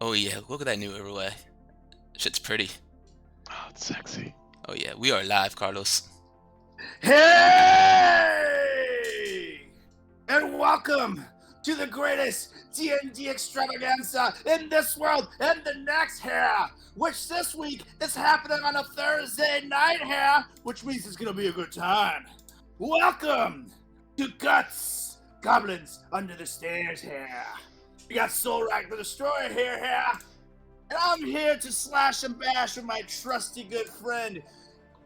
Oh yeah, look at that new overlay. Shit's pretty. Oh, it's sexy. Oh yeah, we are live, Carlos. Hey! And welcome to the greatest D&D extravaganza in this world and the next here, which this week is happening on a Thursday night here, which means it's gonna be a good time. Welcome to Guts, Goblins Under the Stairs here. We got Soulrack the Destroyer here, and I'm here to slash and bash with my trusty good friend,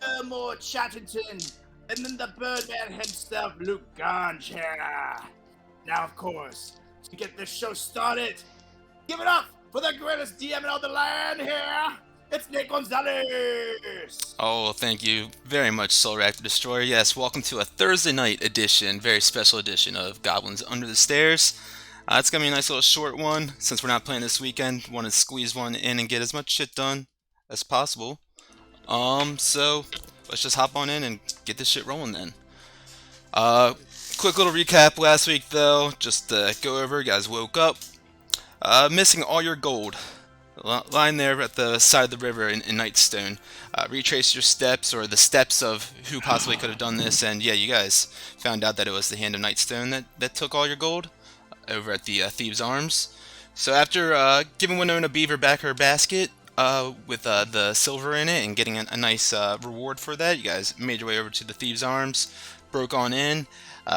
Elmore Chatterton, and then the Birdman himself, Luke Ganj here. Now, of course, to get this show started, give it up for the greatest DM in all the land here. It's Nick Gonzalez. Oh, thank you very much, Soulrack the Destroyer. Yes, welcome to a Thursday night edition, very special edition of Goblins Under the Stairs. It's gonna be a nice little short one since we're not playing this weekend. Want to squeeze one in and get as much shit done as possible. So let's just hop on in and get this shit rolling then. Quick little recap last week though, just to go over. You guys woke up, missing all your gold. Lying there at the side of the river in Nightstone. Retrace your steps, or the steps of who possibly could have done this, and yeah, you guys found out that it was the Hand of Nightstone that took all your gold over at the Thieves' Arms. So after giving Winona Beaver back her basket with the silver in it and getting a nice reward for that, you guys made your way over to the Thieves' Arms, broke on in,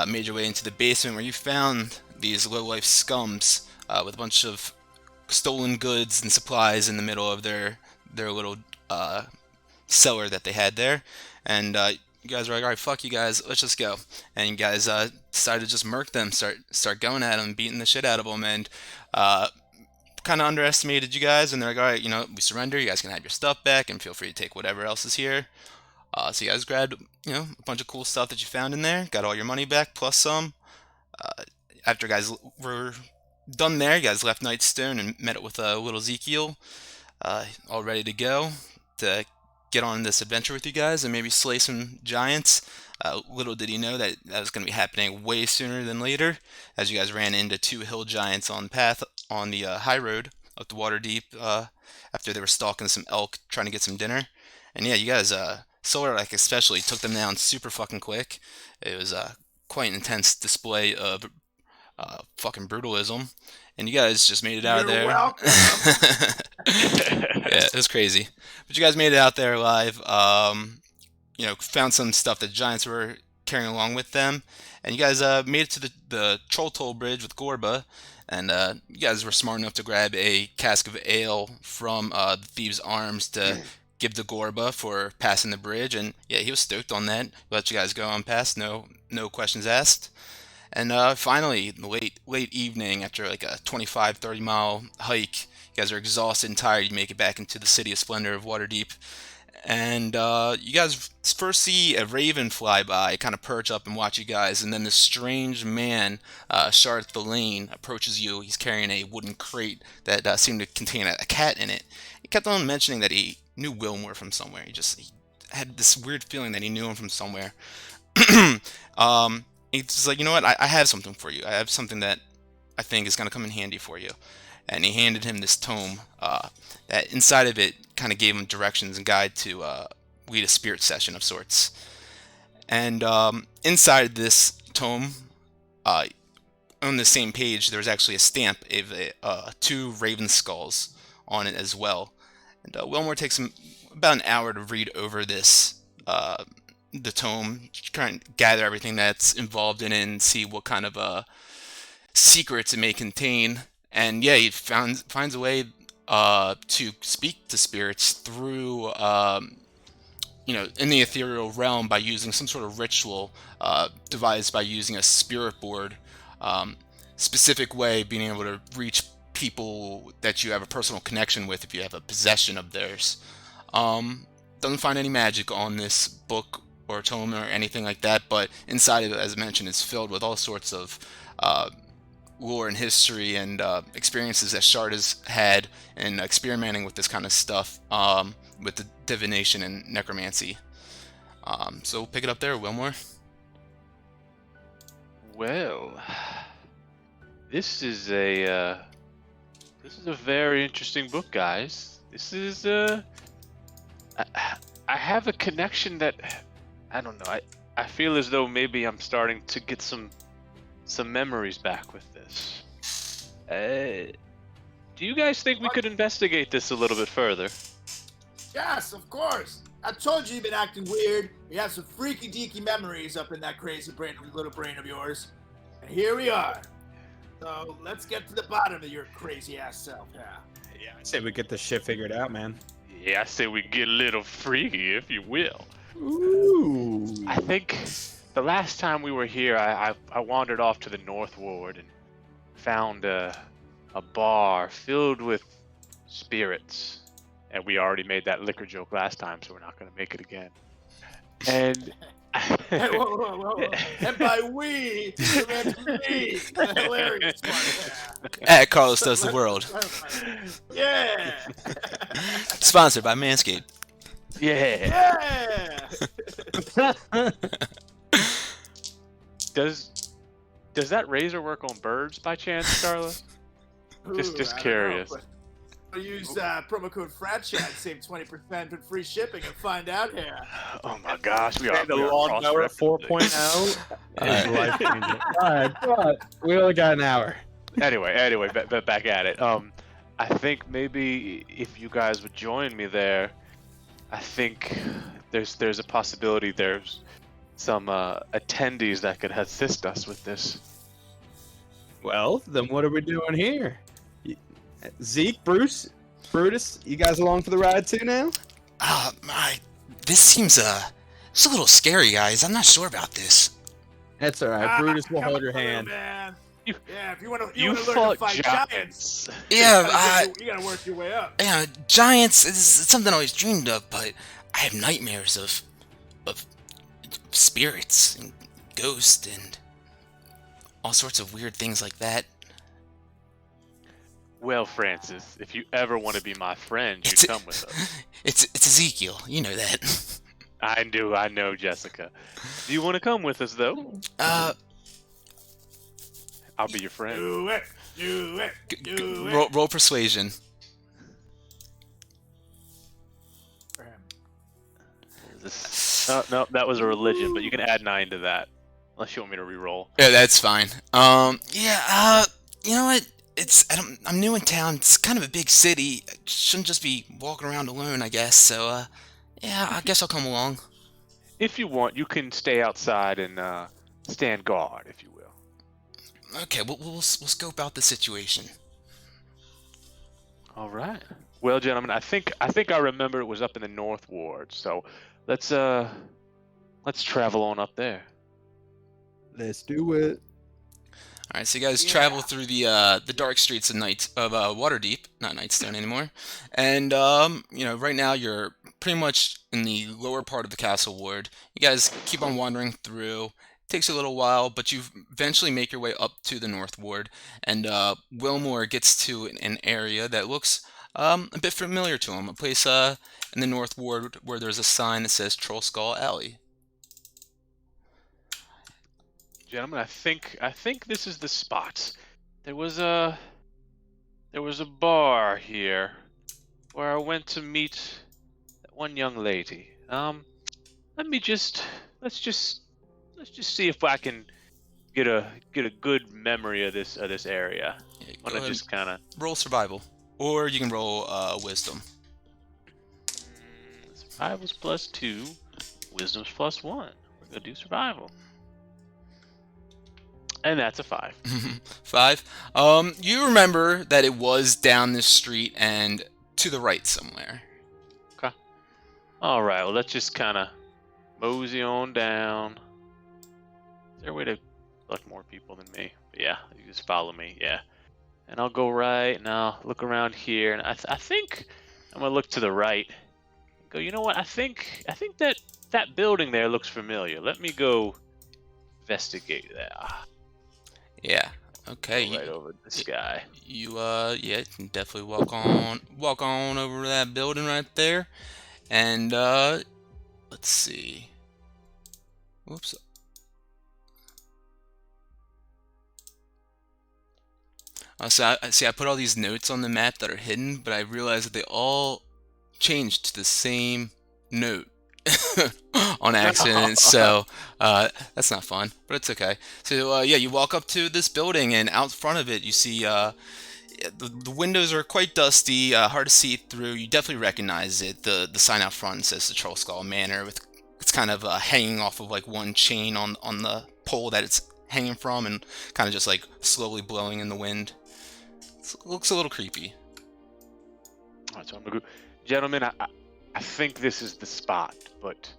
made your way into the basement where you found these low-life scums with a bunch of stolen goods and supplies in the middle of their little cellar that they had there, and you guys were like, all right, fuck you guys, let's just go. And you guys decided to just murk them, start going at them, beating the shit out of them, and kind of underestimated you guys. And they're like, all right, we surrender. You guys can have your stuff back, and feel free to take whatever else is here. So you guys grabbed, a bunch of cool stuff that you found in there, got all your money back plus some. After you guys were done there, you guys left Nightstone and met up with little Ezekiel, all ready to go to get on this adventure with you guys and maybe slay some giants. Little did he know that was going to be happening way sooner than later, as you guys ran into two hill giants on the path on the high road up to Waterdeep after they were stalking some elk trying to get some dinner. And yeah, you guys, Solarlike especially, took them down super fucking quick. It was quite an intense display of fucking brutalism, and you guys just made it out of You're there. welcome. Yeah, it was crazy, but you guys made it out there alive. Found some stuff that giants were carrying along with them, and you guys made it to the Troll Toll Bridge with Gorba, and you guys were smart enough to grab a cask of ale from the Thieves' Arms to give to Gorba for passing the bridge, and yeah, he was stoked on that. Let you guys go on past, no questions asked. And finally, in the late evening, after like a 25, 30-mile hike, you guys are exhausted and tired. You make it back into the city of splendor of Waterdeep. And you guys first see a raven fly by, kind of perch up and watch you guys. And then this strange man, Sharth the Lane, approaches you. He's carrying a wooden crate that seemed to contain a cat in it. He kept on mentioning that he knew Wilmore from somewhere. He had this weird feeling that he knew him from somewhere. He's like, you know what? I have something for you. I have something that I think is going to come in handy for you. And he handed him this tome that inside of it kind of gave him directions and guide to lead a spirit session of sorts. And inside this tome, on the same page, there was actually a stamp of two raven skulls on it as well. And Wilmore takes him about an hour to read over this the tome, trying to gather everything that's involved in it and see what kind of secrets it may contain. And yeah, he finds a way to speak to spirits through, in the ethereal realm by using some sort of ritual devised by using a spirit board, specific way, being able to reach people that you have a personal connection with if you have a possession of theirs. Doesn't find any magic on this book or tome or anything like that, but inside of it, as I mentioned, is filled with all sorts of lore and history and experiences that Shard has had in experimenting with this kind of stuff, with the divination and necromancy. So we'll pick it up there, Wilmore. Well, this is This is a very interesting book, guys. This is I have a connection that I don't know. I feel as though maybe I'm starting to get some memories back with this. Do you guys think we could investigate this a little bit further? Yes, of course. I told you you've been acting weird. You have some freaky deaky memories up in that crazy little brain of yours. And here we are. So let's get to the bottom of your crazy ass self, yeah. Yeah, I say we get this shit figured out, man. Yeah, I say we get a little freaky, if you will. Ooh. I think the last time we were here, I wandered off to the North Ward and found a bar filled with spirits. And we already made that liquor joke last time, so we're not going to make it again. And Hey, whoa. And by we, you meant me. Hilarious one. Carlos Does the World. Yeah. Sponsored by Manscaped. yeah. Yeah. Does that razor work on birds by chance, Carlos? Just Ooh, I don't know, curious. but I'll use promo code FRATCHAT, save 20% with free shipping, and find out here. Oh my gosh, we are The we are lawnmower cross-referencing. 4.0 is life changing. All right, but we only got an hour. Anyway, back at it. I think maybe if you guys would join me there, I think there's a possibility there's some attendees that could assist us with this. Well, then what are we doing here? Zeke, Brutus, you guys along for the ride too now? This seems it's a little scary, guys. I'm not sure about this. That's all right. Brutus will Come hold your on, hand. Man. You- Yeah, if you want to You learn to fought fight giants, Yeah, you gotta work your way up. giants is something I always dreamed of, but I have nightmares of spirits and ghosts and all sorts of weird things like that. Well, Francis, if you ever want to be my friend, you It's- come with us. It's Ezekiel, you know that. I know, Jessica. Do you want to come with us, though? I'll be your friend. Do it. Roll persuasion. No, that was a religion, but you can add 9 to that. Unless you want me to re-roll. Yeah, that's fine. You know what? I'm new in town. It's kind of a big city. I shouldn't just be walking around alone, I guess. So, yeah, I guess I'll come along. If you want, you can stay outside and stand guard, if you will. Okay, we'll scope out the situation. All right. Well, gentlemen, I think I remember it was up in the North Ward. So let's travel on up there. Let's do it. All right, so you guys travel through the dark streets of Waterdeep, not Nightstone anymore, and right now you're pretty much in the lower part of the castle ward. You guys keep on wandering through. Takes you a little while, but you eventually make your way up to the North Ward, and Wilmore gets to an area that looks a bit familiar to him. A place in the North Ward where there's a sign that says Troll Skull Alley. Gentlemen, I think this is the spot. There was a bar here where I went to meet that one young lady. Let's just see if I can get a good memory of this area. Yeah, I want to just kind of roll survival, or you can roll wisdom. survival's +2, wisdom's +1. We're gonna do survival. And that's a 5. 5. You remember that it was down this street and to the right somewhere. Okay. All right. Well, let's just kind of mosey on down. Is there a way to collect more people than me? But yeah, you just follow me. Yeah. And I'll go right and I'll look around here, and I think I'm gonna look to the right. Go. You know what? I think that building there looks familiar. Let me go investigate that. Yeah. Okay. Right over this guy. You can definitely walk on over to that building right there, and let's see. Whoops. So I put all these notes on the map that are hidden, but I realized that they all changed to the same note on accident. So that's not fun, but it's okay. So yeah, you walk up to this building, and out front of it, you see the windows are quite dusty, hard to see through. You definitely recognize it. The sign out front says the Troll Skull Manor. With it's kind of hanging off of like one chain on the pole that it's hanging from, and kind of just like slowly blowing in the wind. It looks a little creepy. Alright, so I'm gonna go. Gentlemen, I think this is the spot, but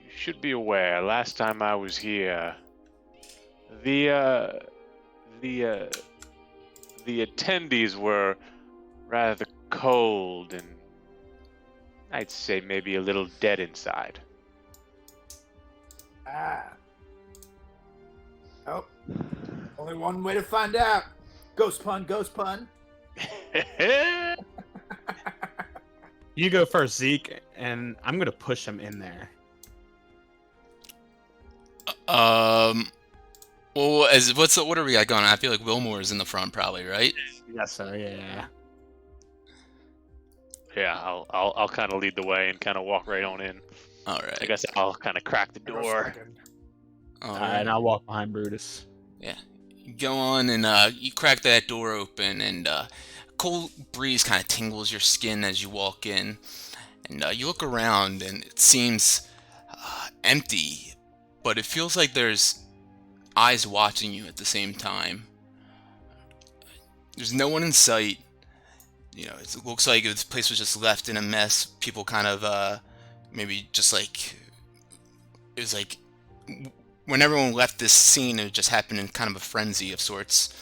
you should be aware. Last time I was here, the the attendees were rather cold and I'd say maybe a little dead inside. Ah. Oh. Only one way to find out. Ghost pun, ghost pun. You go first, Zeke, and I'm gonna push him in there. Well, what are we got going on? I feel like Wilmore is in the front, probably, right? Yes, sir. Yeah. Yeah, I'll kind of lead the way and kind of walk right on in. All right. I guess I'll kind of crack the door. All And I'll walk behind Brutus. Yeah. You go on and you crack that door open, and a cold breeze kind of tingles your skin as you walk in. And you look around, and it seems empty, but it feels like there's eyes watching you at the same time. There's no one in sight. You know, it looks like this place was just left in a mess. People kind of maybe just like it was like when everyone left this scene, it just happened in kind of a frenzy of sorts.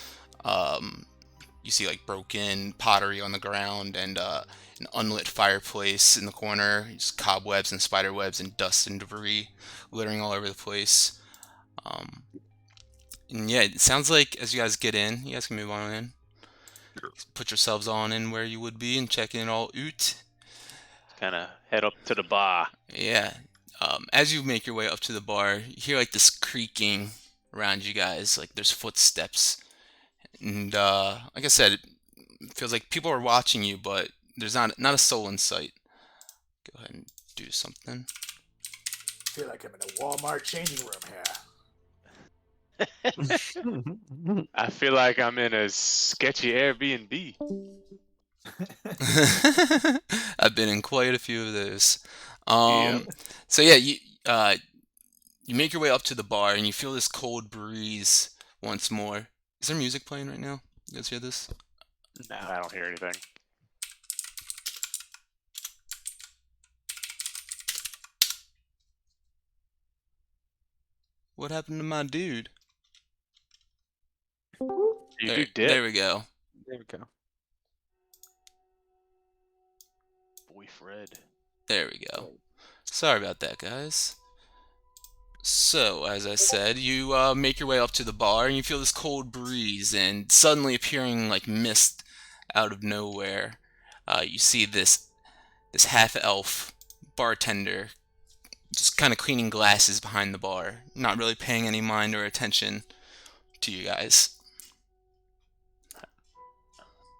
You see like broken pottery on the ground and an unlit fireplace in the corner. Just cobwebs and spider webs and dust and debris littering all over the place. And yeah, it sounds like as you guys get in, you guys can move on in. Put yourselves on in where you would be and check in all out. Kind of head up to the bar. Yeah. As you make your way up to the bar, you hear like this creaking around you guys, like there's footsteps. And like I said, it feels like people are watching you, but there's not a soul in sight. Go ahead and do something. I feel like I'm in a Walmart changing room here. I feel like I'm in a sketchy Airbnb. I've been in quite a few of those. Yep. So yeah, you make your way up to the bar and you feel this cold breeze once more. Is there music playing right now? You guys hear this? No, I don't hear anything. What happened to my dude? You did. There we go. There we go. Boy Fred. There we go. Sorry about that, guys. So, as I said, you make your way up to the bar and you feel this cold breeze, and suddenly appearing like mist out of nowhere, you see this half-elf bartender just kind of cleaning glasses behind the bar, not really paying any mind or attention to you guys.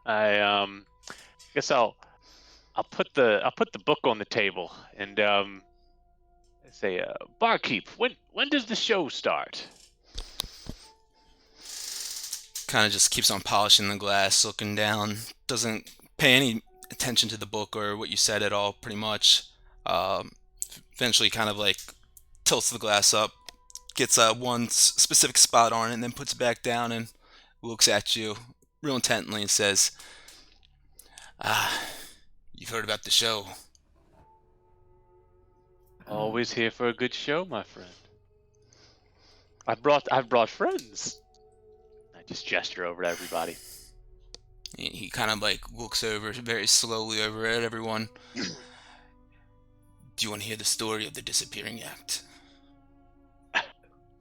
I guess I'll put the book on the table and say barkeep, when does the show start? Kind of just keeps on polishing the glass, looking down, doesn't pay any attention to the book or what you said at all, pretty much. Eventually kind of like tilts the glass up, gets one specific spot on it, and then puts it back down and looks at you real intently and says, you've heard about the show. Always here for a good show, my friend. I've brought friends. I just gesture over to everybody. He kind of like looks over very slowly over at everyone. Do you want to hear the story of the disappearing act?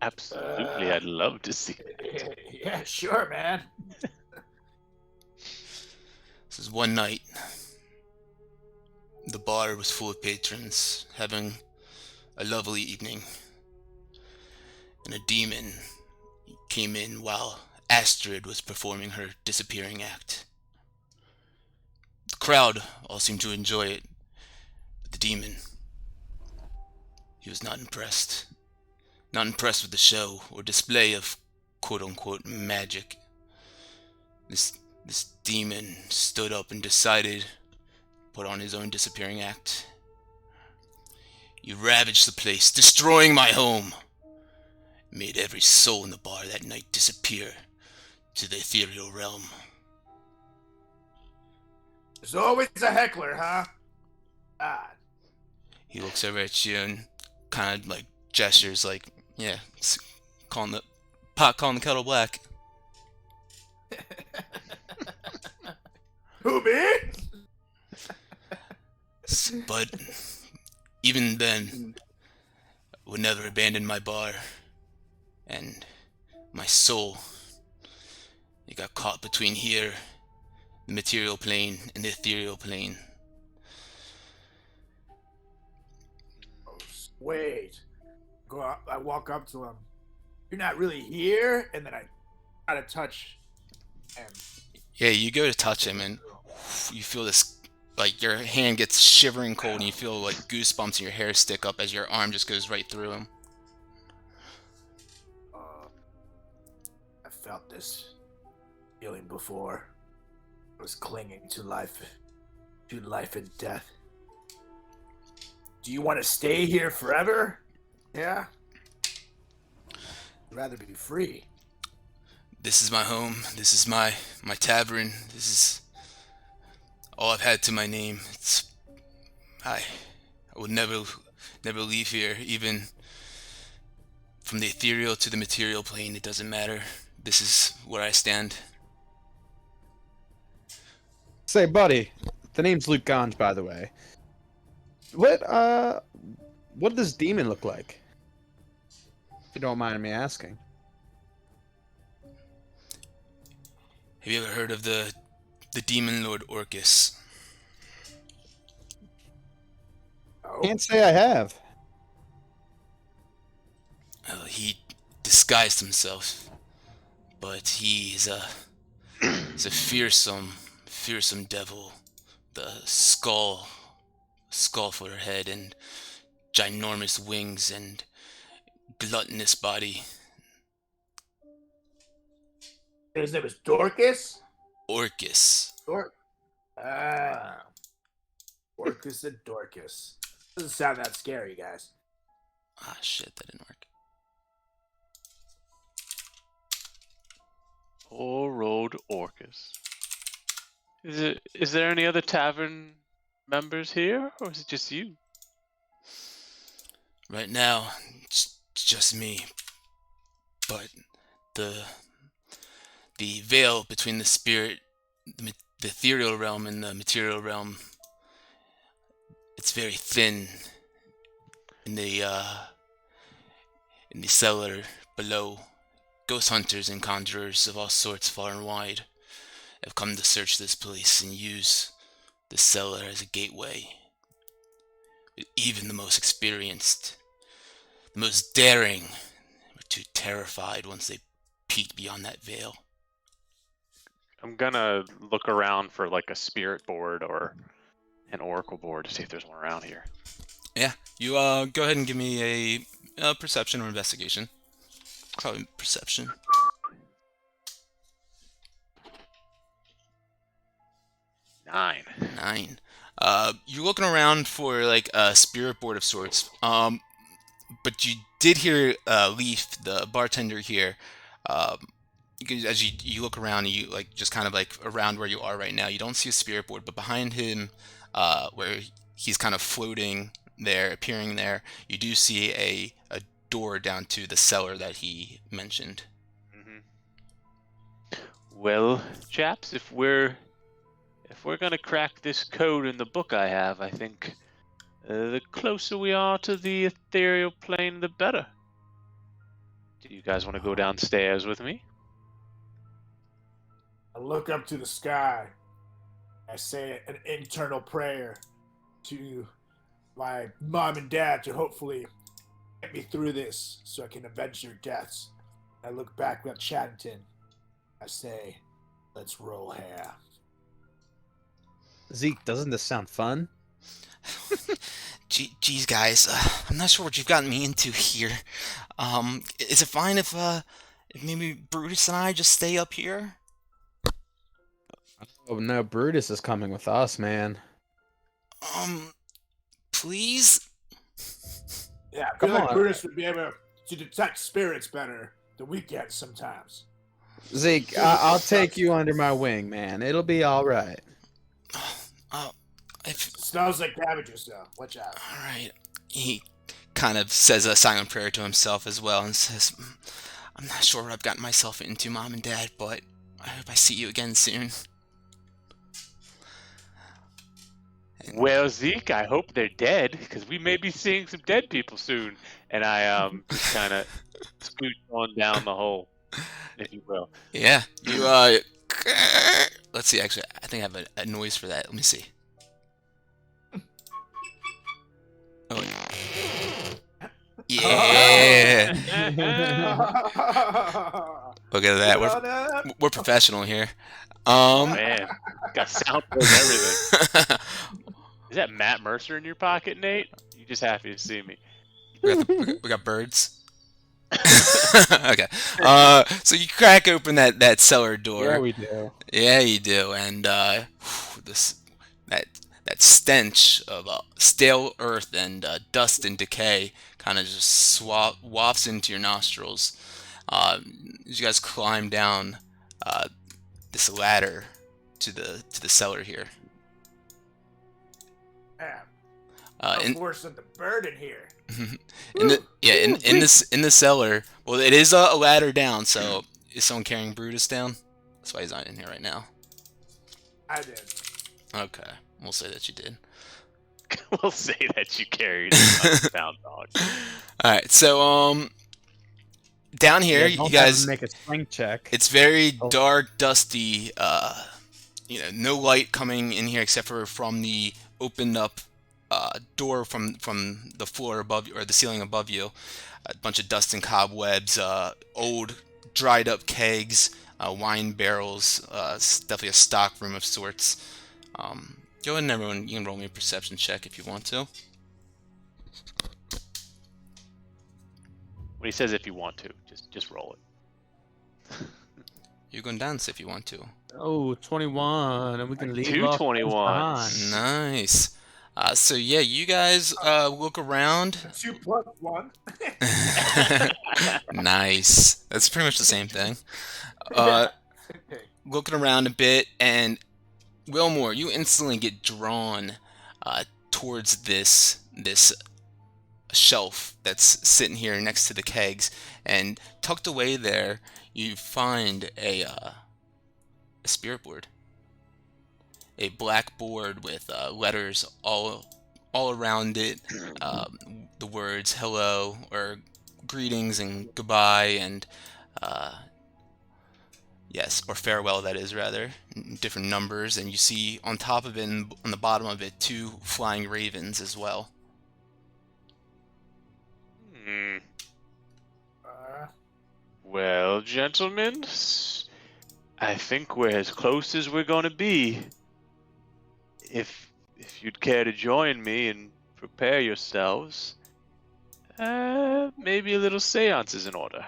Absolutely, I'd love to see it. Yeah, sure, man. This is one night. The bar was full of patrons having a lovely evening. And a demon came in while Astrid was performing her disappearing act. The crowd all seemed to enjoy it, but the demon, he was not impressed. Not impressed with the show or display of quote-unquote magic. This demon stood up and decided to put on his own disappearing act. He ravaged the place, destroying my home. Made every soul in the bar that night disappear to the ethereal realm. There's always a heckler, huh? God. He looks over at you and kind of like gestures like, yeah, calling the kettle black. Who, me? But even then, I would never abandon my bar. And my soul, it got caught between here, the material plane, and the ethereal plane. Oh, wait. I walk up to him. You're not really here? And then I try to touch him. Yeah, you go to touch him and you feel this, like your hand gets shivering cold and you feel like goosebumps and your hair stick up as your arm just goes right through him. I felt this feeling before. I was clinging to life and death. Do you want to stay here forever? Yeah? I'd rather be free. This is my home. This is my tavern. This is all I've had to my name. I would never leave here, even from the ethereal to the material plane. It doesn't matter. This is where I stand. Say, buddy, the name's Luke Ganj, by the way. What does this demon look like? If you don't mind me asking. Have you ever heard of the demon lord Orcus? Oh, Can't say I have. He disguised himself, but he's a fearsome devil. The skull for her head and ginormous wings and gluttonous body. his name is Dorcas? Orcus. Orcus and Dorcas. Doesn't sound that scary, guys. Ah, shit, that didn't work. Poor old Orcus. Is there any other tavern members here, or is it just you? Right now, it's just me. But the veil between the spirit, the ethereal realm and the material realm, it's very thin in the cellar below. Ghost hunters and conjurers of all sorts far and wide have come to search this place and use the cellar as a gateway. Even the most experienced, the most daring, were too terrified once they peeked beyond that veil. I'm gonna look around for like a spirit board or an oracle board to see if there's one around here. Yeah, you go ahead and give me a perception or investigation. Probably perception. 9. 9. You're looking around for like a spirit board of sorts. But you did hear Leaf, the bartender here. As you look around, and you like just kind of like around where you are right now. You don't see a spirit board, but behind him, where he's kind of floating there, appearing there, you do see a door down to the cellar that he mentioned. Well, chaps, if we're gonna crack this code in the book I have, I think the closer we are to the ethereal plane, the better. Do you guys want to go downstairs with me? I look up to the sky. I say an internal prayer to my mom and dad to hopefully get me through this so I can avenge their deaths. I look back at Chaddington. I say, let's roll here. Zeke, doesn't this sound fun? Geez, guys, I'm not sure what you've gotten me into here. Is it fine if maybe Brutus and I just stay up here? Oh no, Brutus is coming with us, man. Please? Yeah, I Come feel like on. Brutus would be able to detect spirits better than we can sometimes. Zeke, I'll take you under my wing, man. It'll be all right. If Smells like cabbages, though. Watch out. all right, he kind of says a silent prayer to himself as well and says, "I'm not sure what I've gotten myself into, Mom and Dad, but I hope I see you again soon." Well, Zeke, I hope they're dead, because we may be seeing some dead people soon. And I just kind of scoot on down the hole, if you will. Yeah, you let's see. Actually, I think I have a noise for that. Let me see. Oh, yeah. Look at that. We're professional here. Man, got soundboard and everything. Is that Matt Mercer in your pocket, Nate? You just happy to see me. we got birds. Okay. So you crack open that cellar door. Yeah, we do. Yeah, you do, and this that stench of stale earth and dust and decay kind of just wafts into your nostrils. As you guys climb down this ladder to the cellar here. Of course, the bird in here. in the cellar. Well, it is a ladder down. So is someone carrying Brutus down? That's why he's not in here right now. I did. Okay, we'll say that you did. We'll say that you carried a pound dog. All right, so down here, Yeah, don't you guys have him make a strength check. It's very dark, dusty. No light coming in here except for from the opened up door from the floor above you or the ceiling above you. A bunch of dust and cobwebs, old dried up kegs, wine barrels. It's definitely a stock room of sorts. Go ahead and everyone, you can roll me a perception check if you want to. When he says if you want to, just roll it. You can dance if you want to. Oh, 21, and we can leave Two off 21s. behind. Nice. So yeah, you guys look around. 2 plus 1. Nice. That's pretty much the same thing. Looking around a bit, and Wilmore, you instantly get drawn towards this shelf that's sitting here next to the kegs, and tucked away there, you find a spirit board. A black board with letters all around it. The words hello or greetings and goodbye and yes, or farewell, that is, rather, different numbers, and you see on top of it and on the bottom of it 2 flying ravens as well. Well, gentlemen, I think we're as close as we're going to be. If you'd care to join me and prepare yourselves, maybe a little seance is in order.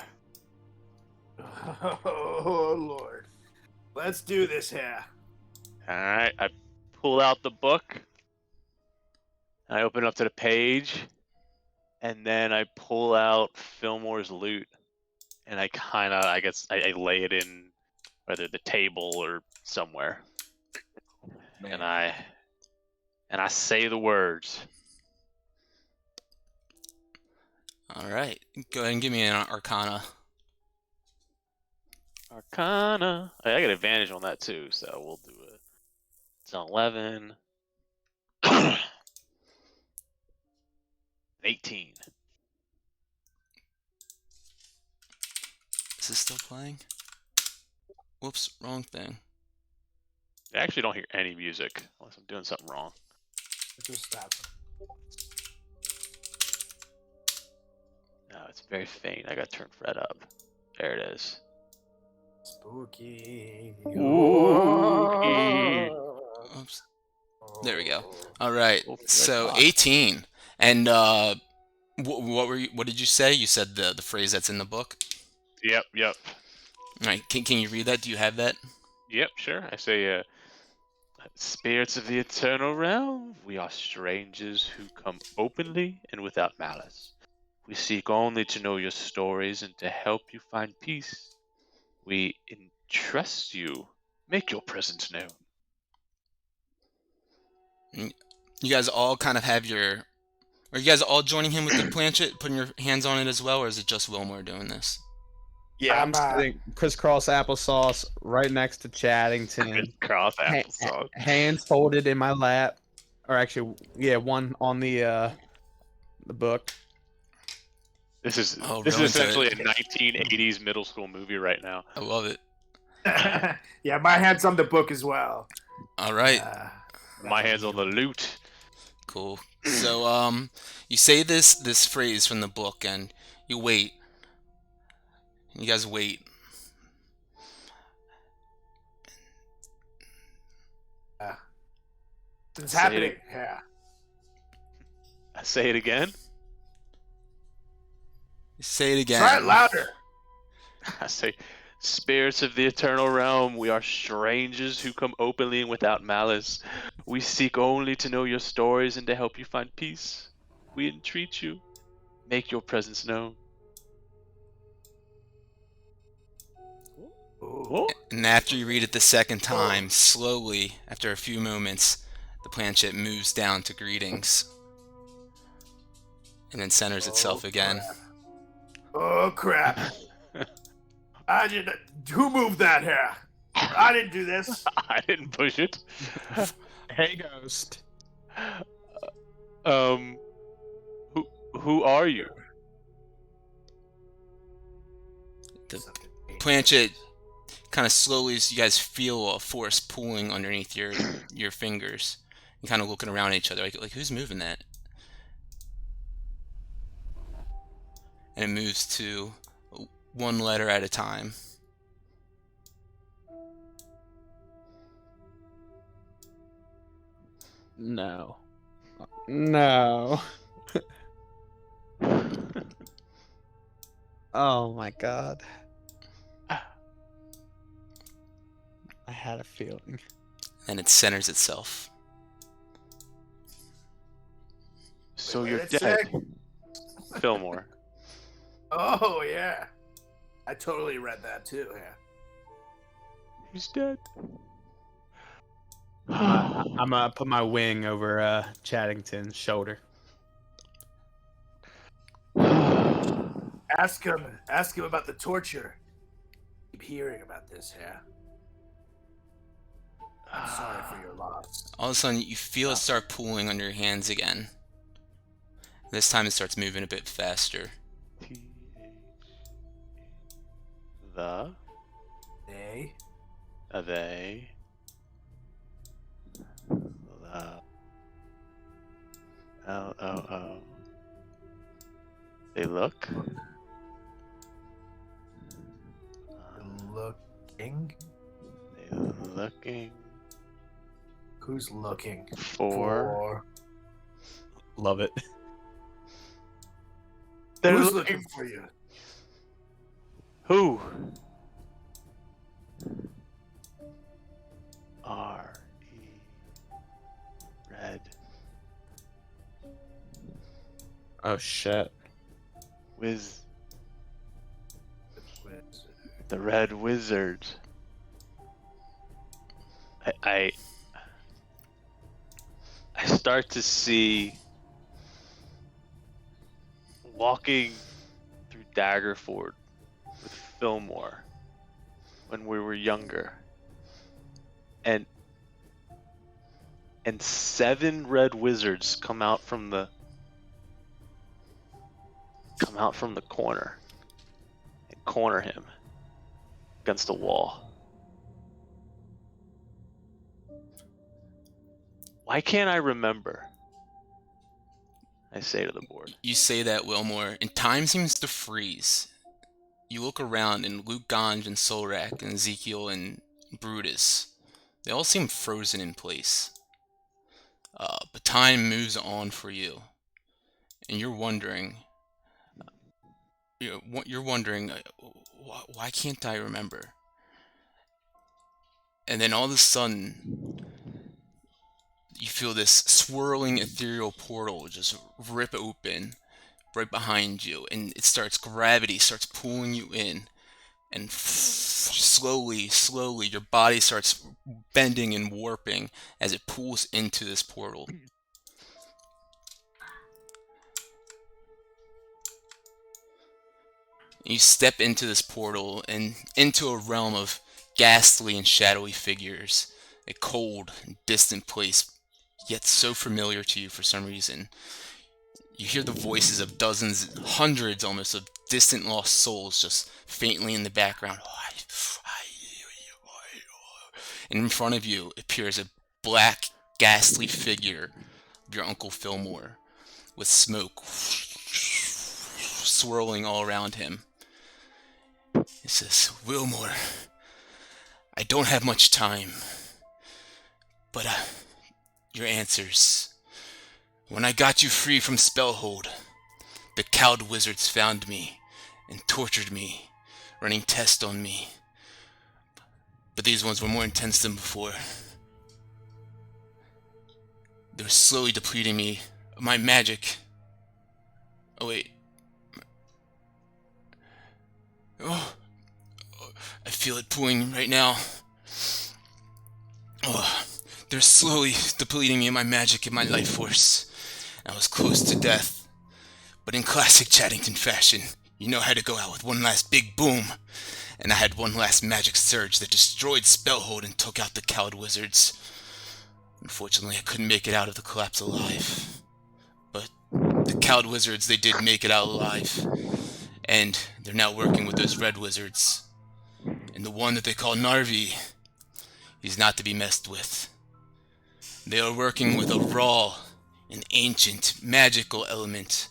Oh, Lord. Let's do this here. Alright, I pull out the book, I open up to the page, and then I pull out Fillmore's loot, and I lay it in whether the table or somewhere. And I say the words. Alright, go ahead and give me an Arcana. Arcana. I get advantage on that too, so we'll do it. It's an 11. 18. Is this still playing? Whoops, wrong thing. I actually don't hear any music unless I'm doing something wrong. It just stopped. No, it's very faint. I gotta turn Fred up. There it is. Spooky. Spooky. Oops. There we go. All right. Go for that So cock. 18. And what did you say? You said the phrase that's in the book. Yep. All right. Can you read that? Do you have that? Yep, sure. I say, spirits of the eternal realm, we are strangers who come openly and without malice. We seek only to know your stories and to help you find peace. We entrust you. Make your presence known. You guys all kind of have your. Are you guys all joining him with the planchet, putting your hands on it as well, or is it just Wilmore doing this? Yeah, I'm I'm, sitting crisscross applesauce right next to Chattington. Cross applesauce. Hands folded in my lap, or actually, yeah, one on the book. This is Oh, this real is into essentially it. a 1980s middle school movie right now. I love it. yeah, my hand's on the book as well. All right. My hands on the loot. Cool. So you say this phrase from the book, and you wait. You guys wait. It's Say happening. it. Yeah. I say it again. Say it again. Try it louder. I say, spirits of the eternal realm, we are strangers who come openly and without malice. We seek only to know your stories and to help you find peace. We entreat you. Make your presence known. Ooh. And after you read it the second time, slowly, after a few moments, the planchet moves down to greetings. And then centers itself again. Oh crap! I didn't. Who moved that here? I didn't do this. I didn't push it. Hey, ghost. Who are you? The planchet kind of slowly, as you guys feel a force pulling underneath your fingers. And kind of looking around at each other, like who's moving that? And it moves to one letter at a time. No. No. Oh my god. I had a feeling. And it centers itself. So Wait, you're let's dead. check. Fillmore. Oh yeah, I totally read that too. Yeah. He's dead. I'm gonna put my wing over Chattington's shoulder. Ask him about the torture. Keep hearing about this. Yeah. I'm sorry for your loss. All of a sudden, you feel it start pulling under your hands again. This time, it starts moving a bit faster. The They. they the L-O-O. They look Looking. they looking Who's looking for Love it. they're Who's looking looking for you? who R-E red Oh shit. with the red wizard. I start to see walking through Daggerford with Fillmore when we were younger, and 7 red wizards come out from the corner and corner him against the wall. Why can't I remember? I say to the board. You say that, Wilmore, and time seems to freeze. you look around, and Luke Ganj and Solrak and Ezekiel and Brutus, they all seem frozen in place. But time moves on for you, and you're wondering, why can't I remember? And then all of a sudden, you feel this swirling ethereal portal just rip open right behind you, and gravity starts pulling you in, and slowly, your body starts bending and warping as it pulls into this portal. You step into this portal and into a realm of ghastly and shadowy figures, a cold and distant place, yet so familiar to you for some reason. You hear the voices of dozens, hundreds almost, of distant lost souls just faintly in the background. And in front of you appears a black, ghastly figure of your Uncle Fillmore, with smoke swirling all around him. It says, "Wilmore, I don't have much time, but your answers. When I got you free from Spellhold, the cowed wizards found me and tortured me, running tests on me. But these ones were more intense than before. They were slowly depleting me of my magic. Oh wait. Oh, I feel it pulling right now. Oh, they're slowly depleting me of my magic and my life force. I was close to death. But in classic Chattington fashion, you know how to go out with one last big boom. And I had one last magic surge that destroyed Spellhold and took out the cowed wizards. Unfortunately, I couldn't make it out of the collapse alive. But the cowed wizards, they did make it out alive. And they're now working with those red wizards. And the one that they call Narvi, he's not to be messed with. They are working with a raw and ancient magical element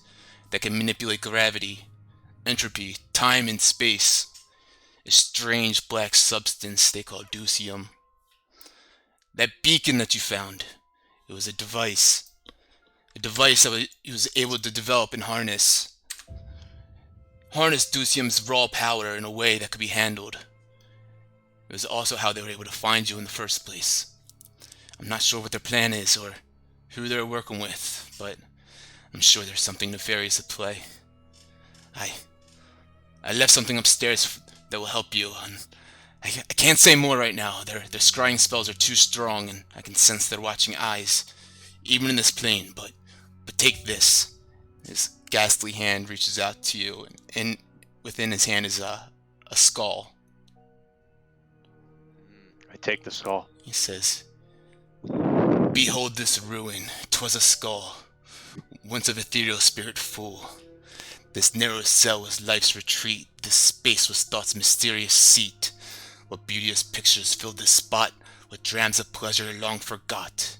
that can manipulate gravity, entropy, time and space. A strange black substance they call Ducium. That beacon that you found, it was a device. A device that he was able to develop and harness. Harness Ducium's raw power in a way that could be handled. It was also how they were able to find you in the first place. I'm not sure what their plan is or who they're working with, but I'm sure there's something nefarious at play. I left something upstairs that will help you, and I can't say more right now. Their scrying spells are too strong, and I can sense their watching eyes, even in this plane, but take this. His ghastly hand reaches out to you, and within his hand is a skull. I take the skull. He says, "Behold this ruin, 'twas a skull, once of ethereal spirit full. This narrow cell was life's retreat, this space was thought's mysterious seat. What beauteous pictures filled this spot, what drams of pleasure long forgot.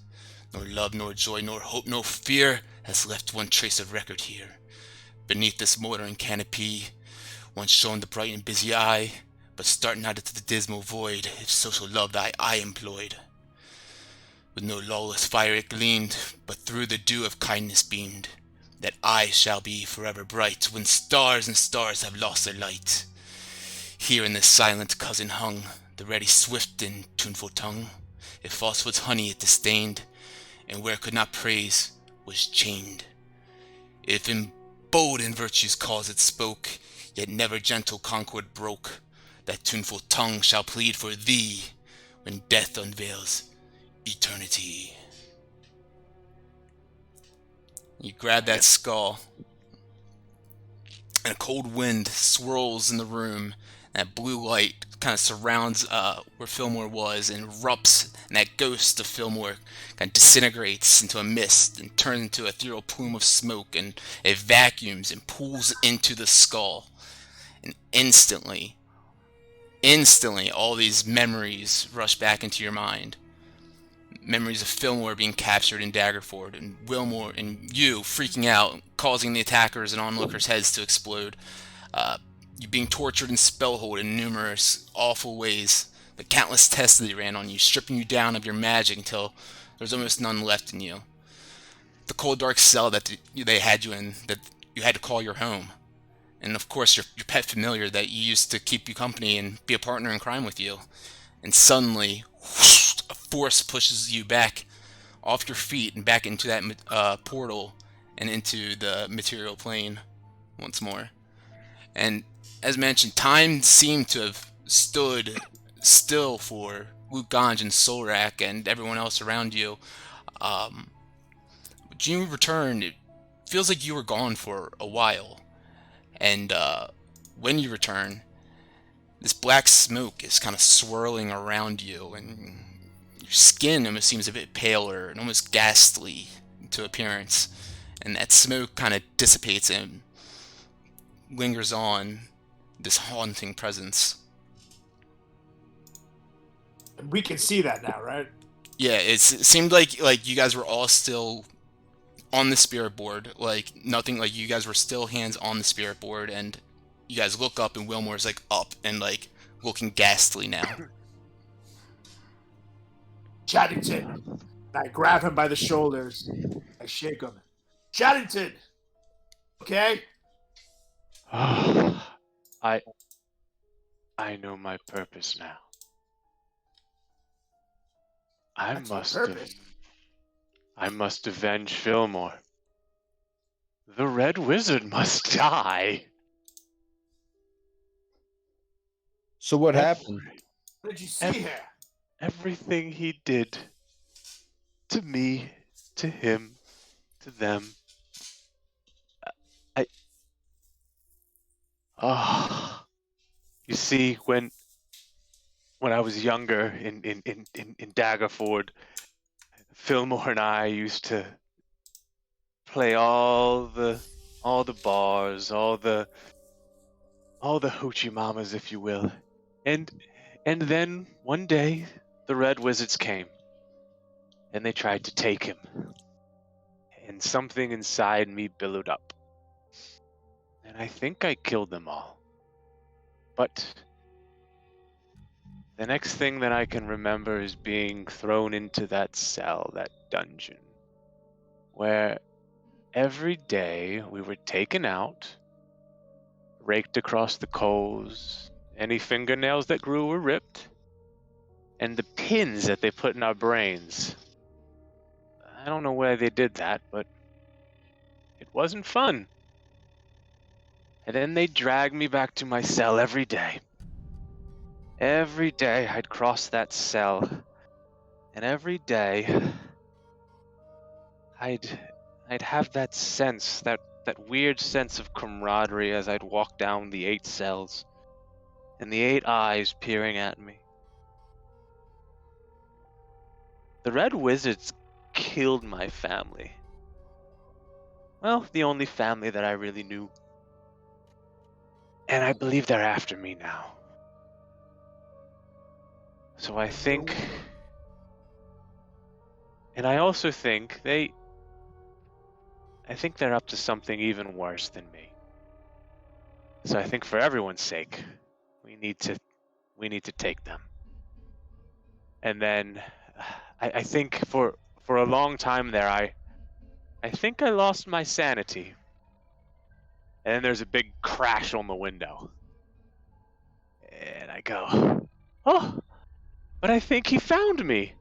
Nor love, nor joy, nor hope, nor fear has left one trace of record here. Beneath this motoring canopy, once shone the bright and busy eye, but start not into the dismal void, if social love thy eye employed. With no lawless fire it gleamed, but through the dew of kindness beamed. That eye shall be forever bright, when stars and stars have lost their light. Here in this silent cousin hung, the ready swift and tuneful tongue. If falsehood's honey it disdained, and where could not praise was chained. If in bold in virtue's cause it spoke, yet never gentle concord broke, that tuneful tongue shall plead for thee, when death unveils eternity." You grab that skull, and a cold wind swirls in the room. That blue light kind of surrounds where Fillmore was and erupts, and that ghost of Fillmore kind of disintegrates into a mist and turns into a ethereal plume of smoke, and it vacuums and pulls into the skull. And instantly, all these memories rush back into your mind. Memories of Fillmore being captured in Daggerford, and Wilmore and you freaking out, causing the attackers and onlookers' heads to explode. You being tortured and spellhold in numerous awful ways. The countless tests they ran on you, stripping you down of your magic until there's almost none left in you. The cold dark cell that they had you in, that you had to call your home. And of course your pet familiar that you used to keep you company and be a partner in crime with you. And suddenly, whoosh, a force pushes you back off your feet and back into that portal and into the material plane once more. And as mentioned, time seemed to have stood still for Luke Ganj and Solrak and everyone else around you. Um, when you returned, it feels like you were gone for a while. And when you return, this black smoke is kind of swirling around you, and your skin almost seems a bit paler and almost ghastly to appearance. And that smoke kind of dissipates and lingers on, this haunting presence. We can see that now, right? Yeah, it seemed like you guys were all still on the spirit board, like nothing, like you guys were still hands on the spirit board, and you guys look up and Wilmore's like up and like looking ghastly now. Chaddington. I grab him by the shoulders. I shake him. Chaddington! Okay? I know my purpose now. That's your purpose. I must avenge Fillmore. The Red Wizard must die. So what happened? What did you see here? Everything he did to me, to him, to them. You see, when I was younger in Daggerford, Fillmore and I used to play all the bars, all the hoochie mamas, if you will. And then one day the Red Wizards came and they tried to take him. And something inside me billowed up. And I think I killed them all. But the next thing that I can remember is being thrown into that cell, that dungeon, where every day we were taken out, raked across the coals, any fingernails that grew were ripped, and the pins that they put in our brains. I don't know why they did that, but it wasn't fun. And then they dragged me back to my cell every day. Every day I'd cross that cell, and every day I'd have that sense, that weird sense of camaraderie as I'd walk down the 8 cells, and the 8 eyes peering at me. The Red Wizards killed my family. Well, the only family that I really knew. And I believe they're after me now. So I think... And I also think I think they're up to something even worse than me. So I think for everyone's sake, we need to take them. And then I think for a long time there I think I lost my sanity. And then there's a big crash on the window. And I go, "Oh, but I think he found me."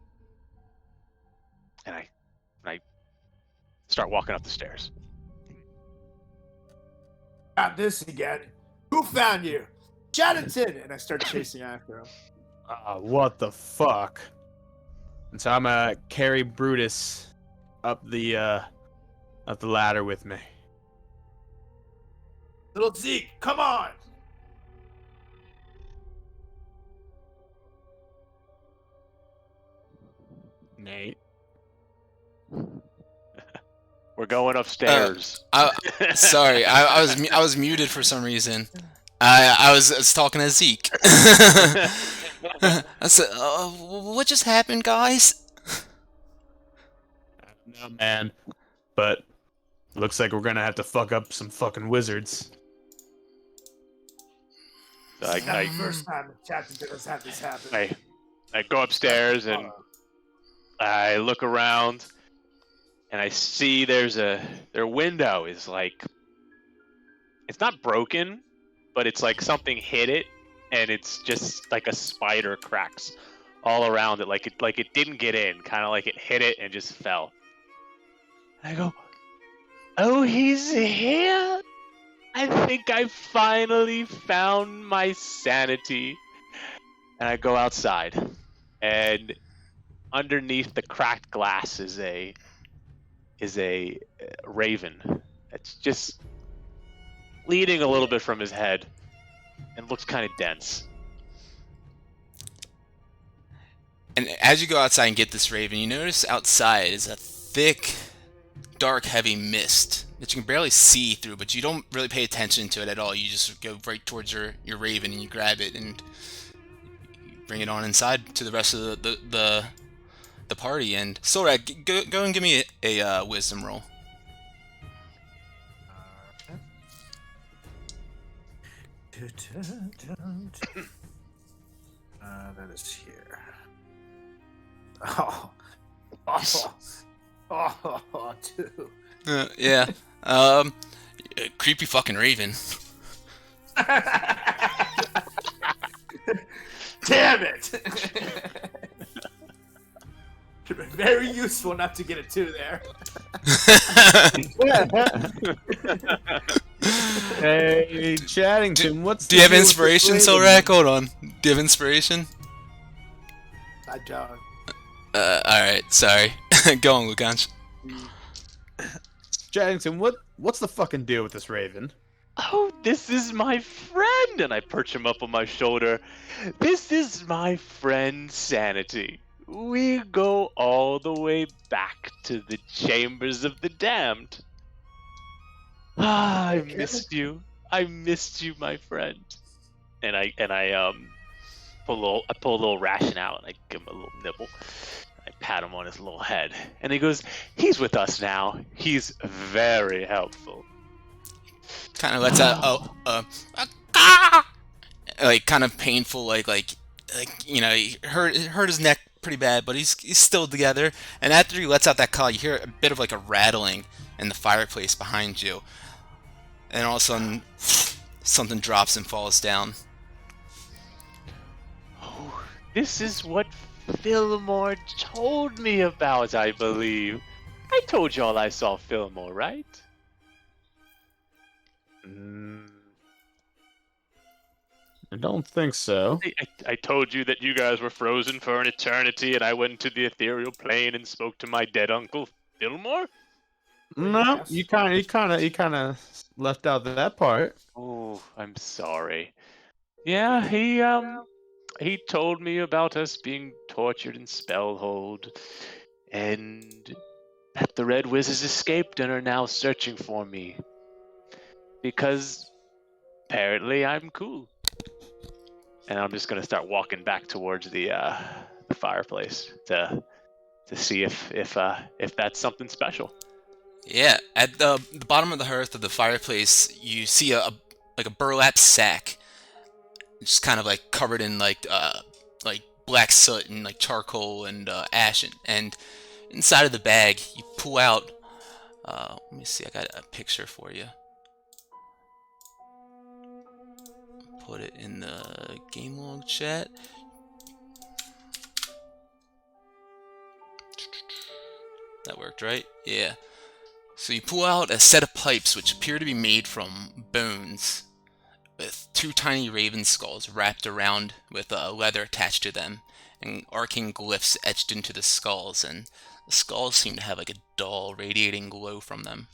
And I start walking up the stairs. Got this again. Who found you? Chaddington! And I start chasing after him. What the fuck? And so I'm gonna carry Brutus up the ladder with me. Little Zeke, come on! Nate. We're going upstairs. Sorry, I was muted for some reason. I was talking to Zeke. I said, "What just happened, guys?" No, man. But looks like we're gonna have to fuck up some fucking wizards. So It's not the first time the captain has had this happen. I go upstairs and I look around and I see their window is like, it's not broken, but it's like something hit it and it's just like a spider cracks all around it, like it didn't get in, kind of like it hit it and just fell. And I go, oh, he's here. I think I finally found my sanity. And I go outside, and underneath the cracked glass is a raven. It's just bleeding a little bit from his head and looks kind of dense. And as you go outside and get this raven, you notice outside is a thick, dark, heavy mist that you can barely see through, but you don't really pay attention to it at all. You just go right towards your raven and you grab it and bring it on inside to the rest of the party. And Solrak, go and give me a wisdom roll. That is here. Two. Yeah. Creepy fucking raven. Damn it! Very useful not to get a 2 there. Hey, Chaddington, what's Do you have the deal with this inspiration, raven? Solrak? Hold on. Do you have inspiration? I don't. Alright, sorry. Go on, Lukanj. Chaddington, what's the fucking deal with this raven? Oh, this is my friend! And I perch him up on my shoulder. This is my friend Sanity. We go all the way back to the chambers of the damned. Ah, I missed you. I missed you, my friend. And I pull a little ration out and I give him a little nibble. I pat him on his little head. And he goes, he's with us now. He's very helpful. Kind of lets out like kind of painful, like you know, he hurt his neck pretty bad, but he's still together. And after he lets out that call, you hear a bit of like a rattling in the fireplace behind you, and all of a sudden something drops and falls down. Oh, this is what Fillmore told me about, I believe. I told y'all I saw Fillmore, right? I don't think so. I told you that you guys were frozen for an eternity and I went into the ethereal plane and spoke to my dead uncle, Fillmore? No, Yes. you kind of left out that part. Oh, I'm sorry. Yeah, he told me about us being tortured in Spellhold, and that the Red Wizards escaped and are now searching for me. Because apparently I'm cool. And I'm just gonna start walking back towards the fireplace to see if that's something special. Yeah, at the bottom of the hearth of the fireplace, you see a burlap sack, just kind of like covered in like black soot and like charcoal and ash, and inside of the bag you pull out. Let me see, I got a picture for you. Put it in the game log chat. That worked, right? Yeah. So you pull out a set of pipes which appear to be made from bones, with 2 tiny raven skulls wrapped around with leather attached to them, and arcane glyphs etched into the skulls, and the skulls seem to have like a dull, radiating glow from them.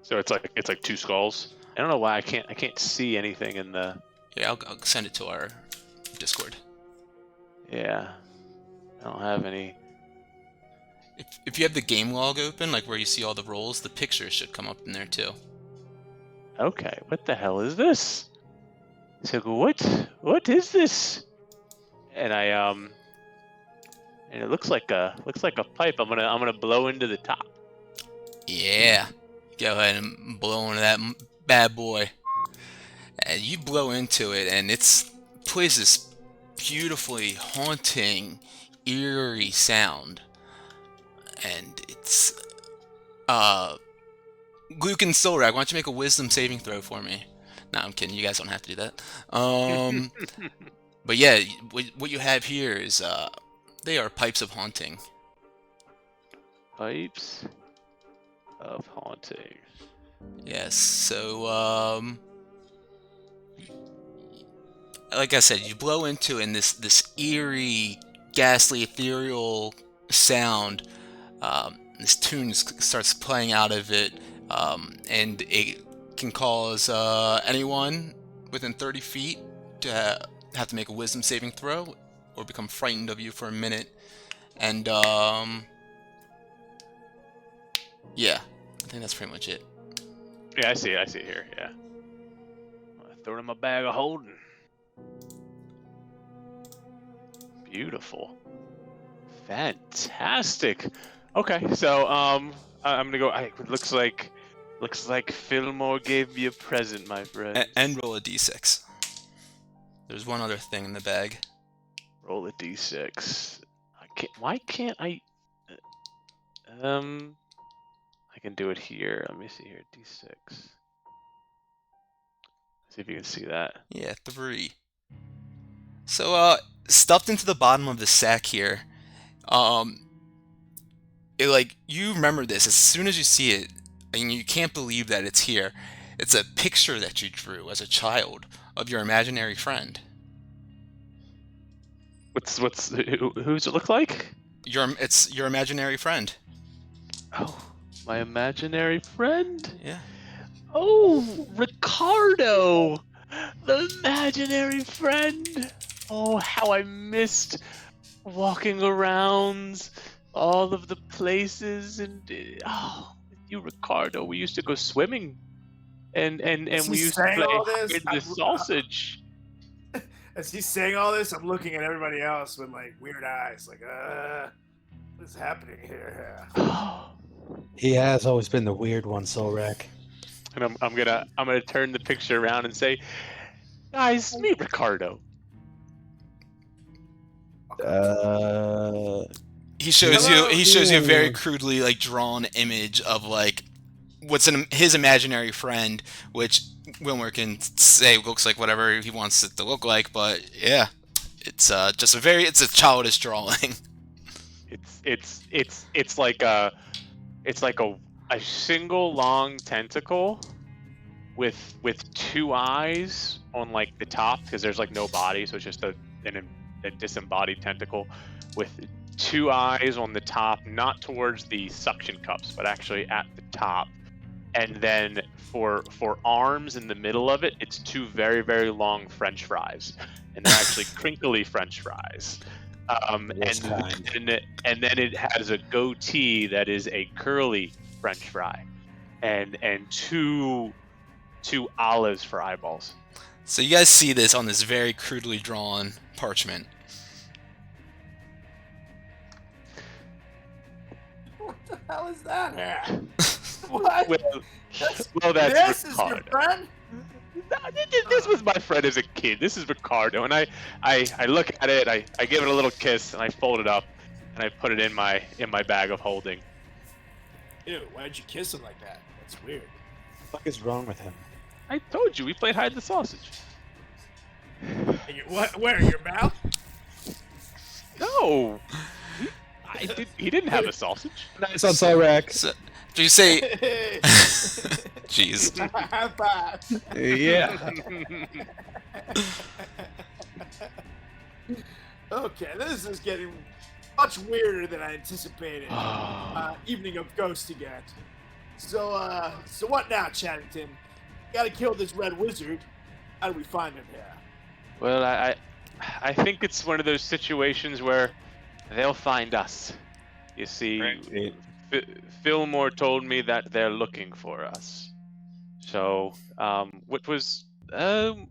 So it's like 2 skulls. I don't know why I can't see anything in the. Yeah, I'll send it to our Discord. Yeah, I don't have any. If you have the game log open, like where you see all the rolls, the pictures should come up in there too. Okay, what the hell is this? So what is this? And and it looks like a pipe. I'm gonna blow into the top. Yeah, go ahead and blow into that bad boy. and you blow into it, and it's plays this beautifully haunting, eerie sound, and it's Luke and Solrak, why don't you make a wisdom saving throw for me? No, I'm kidding. You guys don't have to do that. But yeah, what you have here is they are pipes of haunting. Pipes of haunting. Yes. So like I said, you blow into it, and this eerie, ghastly, ethereal sound. This tune starts playing out of it, and it can cause anyone within 30 feet to have to make a wisdom saving throw or become frightened of you for a minute. And yeah, I think that's pretty much it. Yeah, I see it here, yeah. I throw it in my bag of holding. Beautiful. Fantastic. Okay, so I'm gonna go. It looks like Fillmore gave me a present, my friend. And roll a d6. There's one other thing in the bag. Roll a d6. Why can't I? I can do it here. Let me see here. D6. See if you can see that. Yeah, 3. So stuffed into the bottom of the sack here, you remember this as soon as you see it, and you can't believe that it's here. It's a picture that you drew as a child of your imaginary friend. Who's it look like? It's your imaginary friend. Oh, my imaginary friend? Yeah. Oh, Ricardo! The imaginary friend! Oh, how I missed walking around all of the places and you, Ricardo. We used to go swimming, and we used to play hide the sausage. As he's saying all this, I'm looking at everybody else with like weird eyes, like, what is happening here? He has always been the weird one, Solrak. And I'm gonna turn the picture around and say, guys, meet Ricardo. He shows you a very crudely drawn image of what's in his imaginary friend, which Wilmer can say looks like whatever he wants it to look like, but yeah, it's just it's a childish drawing. It's like a single long tentacle with 2 eyes on the top, because there's no body, so it's just a disembodied tentacle with 2 eyes on the top, not towards the suction cups, but actually at the top. And then for arms in the middle of it, it's 2 very, very long French fries, and they're actually crinkly French fries. And then it has a goatee that is a curly French fry, and 2 olives for eyeballs. So you guys see this on this very crudely drawn parchment. What the hell is that? What? Well, that's this Ricardo. Is your friend? This was my friend as a kid. This is Ricardo, and I look at it, I give it a little kiss, and I fold it up, and I put it in my bag of holding. Ew, why'd you kiss him like that? That's weird. What the fuck is wrong with him? I told you, we played hide the sausage. Where, in your mouth? No! He didn't have a sausage. Nice on Solrak. So, do you say... Jeez. High five. Yeah. Okay, this is getting much weirder than I anticipated. Evening of Ghost again. So what now, Chaddington? Gotta kill this red wizard. How do we find him here? Well, I think it's one of those situations where they'll find us. You see, Right. Fillmore told me that they're looking for us. So, what was the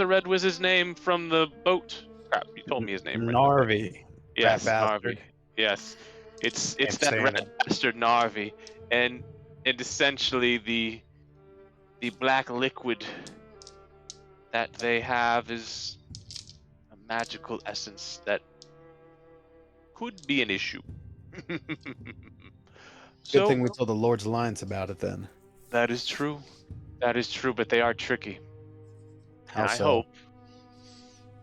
red wizard's name from the boat? Crap, you told me his name. Narvi. Yes, Rat Narvi. Yes, it's Can't that say red that. bastard Narvi, and essentially the black liquid that they have is a magical essence that could be an issue. Good thing So we told the Lord's Alliance about it then. that is true. That is true, but they are tricky. How And I so? hope,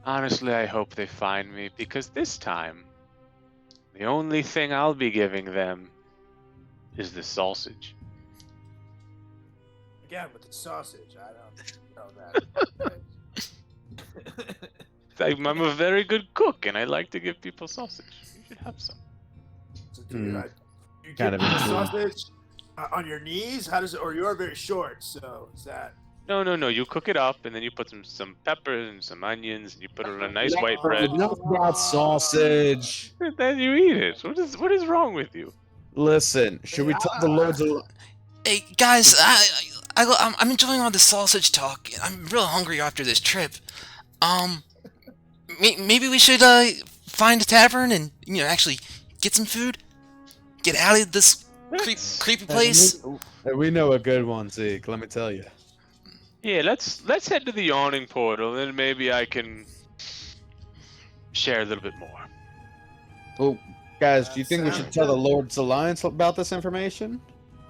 honestly, I hope they find me, because this time, the only thing I'll be giving them is the sausage. Again with the sausage. I don't know that. I'm a very good cook, and I like to give people sausage. You should have some. So do you, you Kind get of the intrigued. sausage on your knees? How does it? Or you're very short, so is that? No, no, no. You cook it up, and then you put some peppers and some onions, and you put it on a nice white bread. Enough about sausage. And then you eat it. What is wrong with you? Listen, should we tell the Lord's Alliance? Hey guys, I'm enjoying all the sausage talk. I'm real hungry after this trip. Maybe we should find a tavern and actually get some food. Get out of this creepy place. We know a good one, Zeke. Let me tell you. Yeah, let's head to the yawning portal, and maybe I can share a little bit more. Well, guys, do you think we should tell the Lord's Alliance about this information,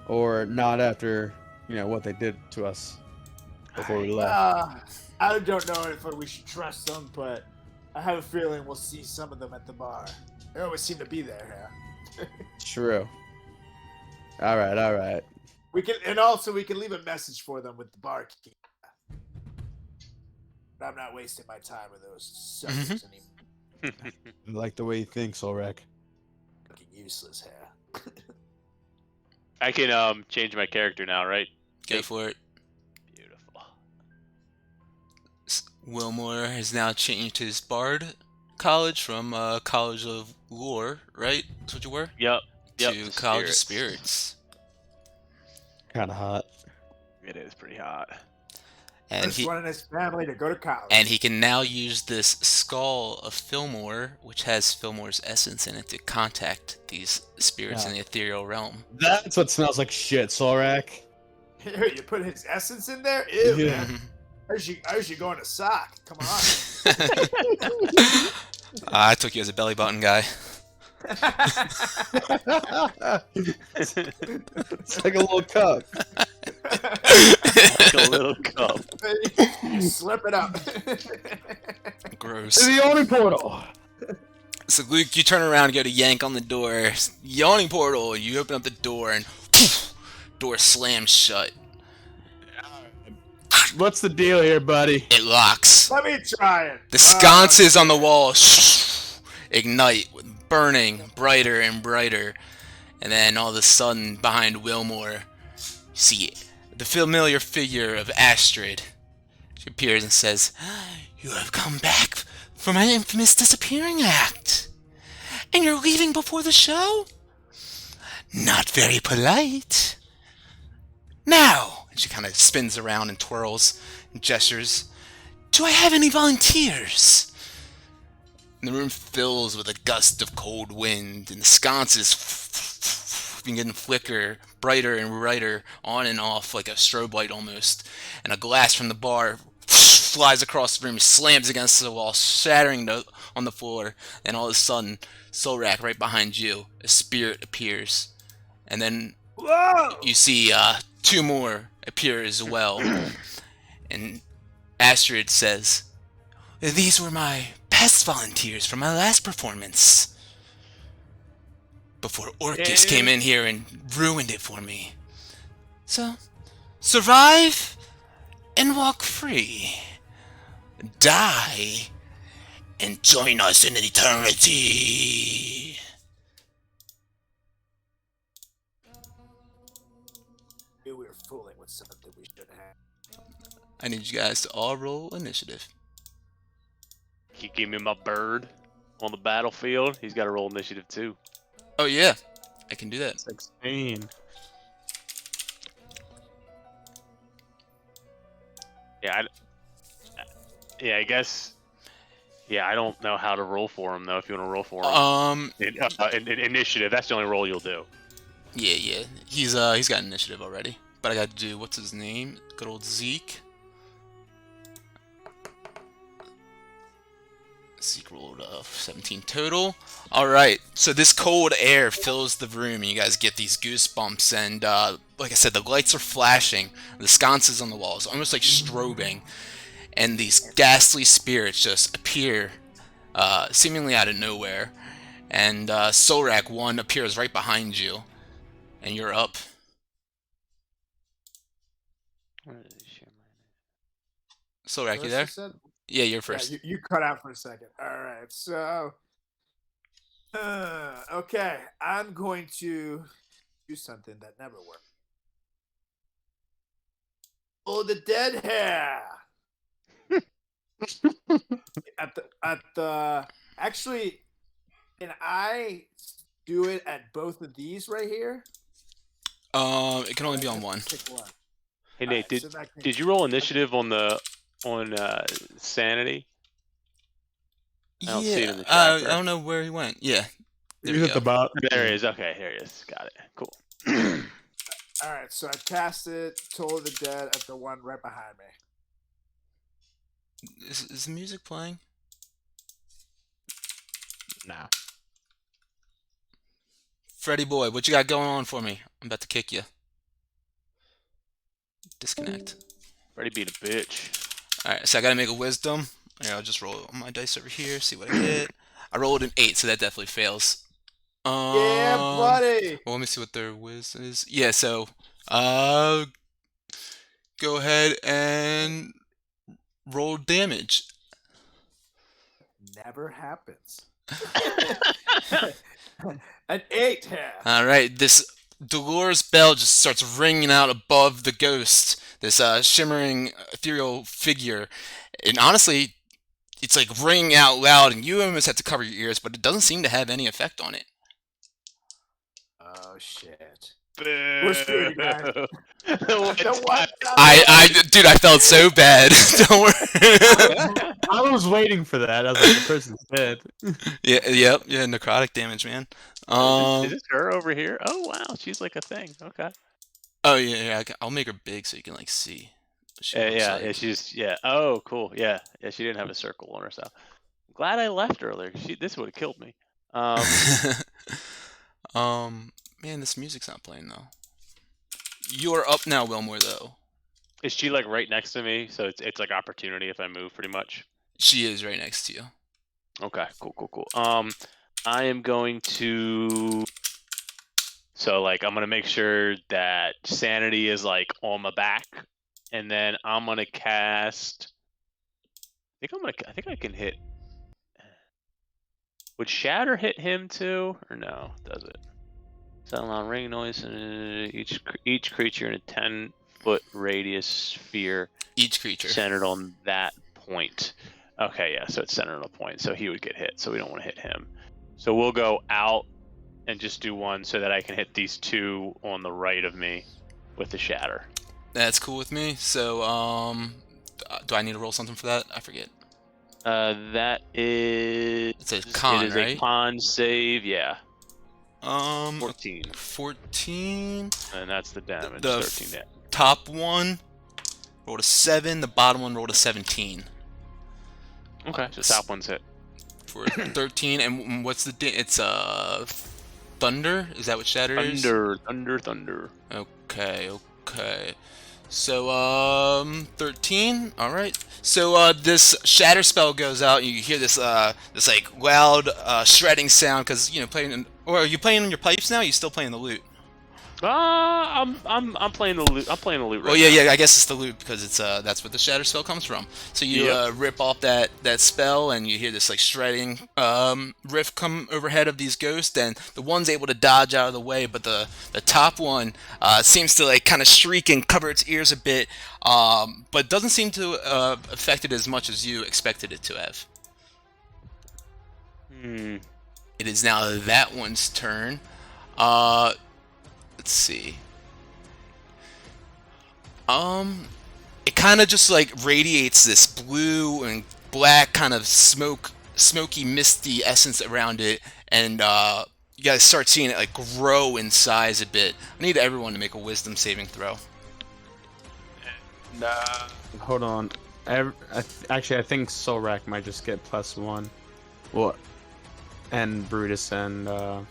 or not after what they did to us before we left? I don't know if we should trust them, but I have a feeling we'll see some of them at the bar. They always seem to be there. True. All right. We can, and also we can leave a message for them with the barkeep. But I'm not wasting my time with those suckers anymore. I like the way you think, Solrek. Fucking useless hair. I can change my character now, right? Go for it. Beautiful. Wilmore has now changed his bard college from College of Lore, right? That's what you were? Yep. To College of Spirits. Kind of hot. It is pretty hot. And First one in his family to go to college. And he can now use this skull of Fillmore, which has Fillmore's essence in it, to contact these spirits in the ethereal realm. That's what smells like shit, Solrak. You put his essence in there? Ew, Yeah. man. I usually go in a sock. Come on. I took you as a belly button guy. It's like a little cup. Like a little cup. You slip it up. Gross. To the yawning portal. So Luke, you turn around and go to yank on the door. Yawning portal. And you open up the door and poof, door slams shut. What's the deal here, buddy? It locks. Let me try it. The sconces on the wall ignite, burning brighter and brighter. And then all of a sudden, behind Wilmore, you see the familiar figure of Astrid. She appears and says, "You have come back for my infamous disappearing act. And you're leaving before the show? Not very polite. Now," and she kind of spins around and twirls and gestures, "do I have any volunteers?" And the room fills with a gust of cold wind, and the sconces begin to flicker brighter and brighter, on and off like a strobe light almost. And a glass from the bar flies across the room, slams against the wall, shattering on the floor. And all of a sudden, Solrak, right behind you, a spirit appears. And then you see two more appear as well. And Astrid says, "These were my past volunteers from my last performance. Before Orcus came in here and ruined it for me. So, survive and walk free. Die and join us in eternity." We were fooling with something we shouldn't have. I need you guys to all roll initiative. He gave me my bird on the battlefield. He's got to roll initiative too. Oh yeah, I can do that. 16. Yeah, I guess. Yeah, I don't know how to roll for him though. If you want to roll for him, in initiative, that's the only roll you'll do. Yeah, he's got initiative already. but I got to do, what's his name? Good old Zeke. Zeke rolled 17 total. Alright, so this cold air fills the room and you guys get these goosebumps, and like I said, the lights are flashing, the sconces on the walls, almost like strobing, and these ghastly spirits just appear seemingly out of nowhere. And Solrak 1 appears right behind you, and you're up. Solrak, you there? Yeah, you're first. Yeah, you cut out for a second. All right, so okay, I'm going to do something that never worked. Oh, the dead hair. at the actually, can I do it at both of these right here? It can only be on one. Pick one. Hey Nate, Alright, so did you roll initiative on sanity? I don't see it in the I tracker. don't know where he went. Yeah, there He's we at the go. bottom. There he is. Okay, here he is. Got it. Cool. All right, so I cast it, Toll of the Dead at the one right behind me. Is the music playing? No. Freddy boy, what you got going on for me? I'm about to kick you. Disconnect. Freddy beat a bitch. Alright, so I gotta make a wisdom. Here, I'll just roll my dice over here, see what I get. I rolled an 8, so that definitely fails. Yeah, buddy. Well, let me see what their wisdom is. Yeah, so go ahead and roll damage. Never happens. An 8 here. Alright, this Dolores bell just starts ringing out above the ghost. This shimmering ethereal figure. And honestly, it's like ringing out loud, and you almost have to cover your ears, but it doesn't seem to have any effect on it. Oh shit. We're screwed, guys. Dude, I felt so bad. Don't worry. I was waiting for that. I was like, the person's dead. Yeah, necrotic damage, man. Is this her over here? Oh wow, she's like a thing. Okay. Oh yeah, I'll make her big so you can like see. What she looks like. Yeah. Oh, cool. Yeah. She didn't have a circle on her, so I'm glad I left earlier. This would have killed me. Man, this music's not playing though. You're up now, Wilmore. Though. Is she like right next to me? So it's like opportunity if I move, pretty much. She is right next to you. Okay. Cool. I am going to. So like I'm gonna make sure that sanity is like on my back, and then I'm gonna cast. I think I can hit. Would Shatter hit him too, or no? Does it? Settle on ring noise. Each creature in a 10-foot radius sphere. Each creature centered on that point. Okay, yeah. So it's centered on a point. So he would get hit. So we don't want to hit him. So we'll go out and just do one so that I can hit these two on the right of me with the shatter. That's cool with me. So, do I need to roll something for that? I forget. That is. It's a con, it is right? a con save, yeah. 14. And that's the damage. The 13 damage. Top one rolled a 7. The bottom one rolled a 17. Okay, so top one's hit. For 13, and what's the it's thunder? Is that what shatter is? Thunder. Okay. So 13. All right. So this shatter spell goes out, and you hear this this like loud shredding sound because or are you playing on your pipes now? Or are you still playing the lute? I'm playing the lute. I'm playing the lute right Well, yeah, now. I guess it's the lute because it's that's where the shatter spell comes from. So you rip off that spell, and you hear this like shredding riff come overhead of these ghosts, and the one's able to dodge out of the way, but the top one seems to like kind of shriek and cover its ears a bit, but doesn't seem to affect it as much as you expected it to have. It is now that one's turn. Let's see. It kind of just like radiates this blue and black kind of smoky, misty essence around it, and you guys start seeing it like grow in size a bit. I need everyone to make a wisdom saving throw. Hold on. Actually, I think Solrak might just get +1. Well, and Brutus and 9.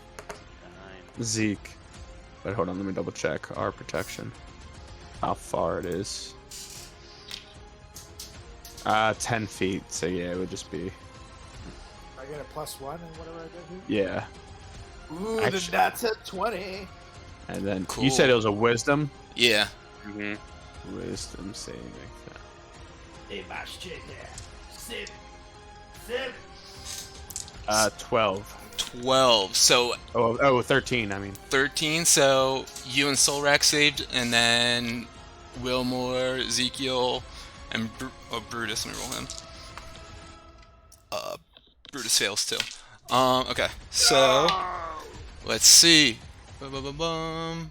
Zeke. But hold on, let me double check our protection. How far it is. 10 feet. So yeah, it would just be. I get a +1 and whatever I did here. Yeah. Ooh, Actually- then that's a 20. And then Cool. you said it was a wisdom. Yeah. Wisdom saving. Hey, my shit there. Sip. Sip. 12. 12. So Oh, 13. I mean. 13. So you and Solrak saved, and then Wilmore, Ezekiel, and Brutus. Let me roll him. Brutus fails too. Okay. So let's see. Bum.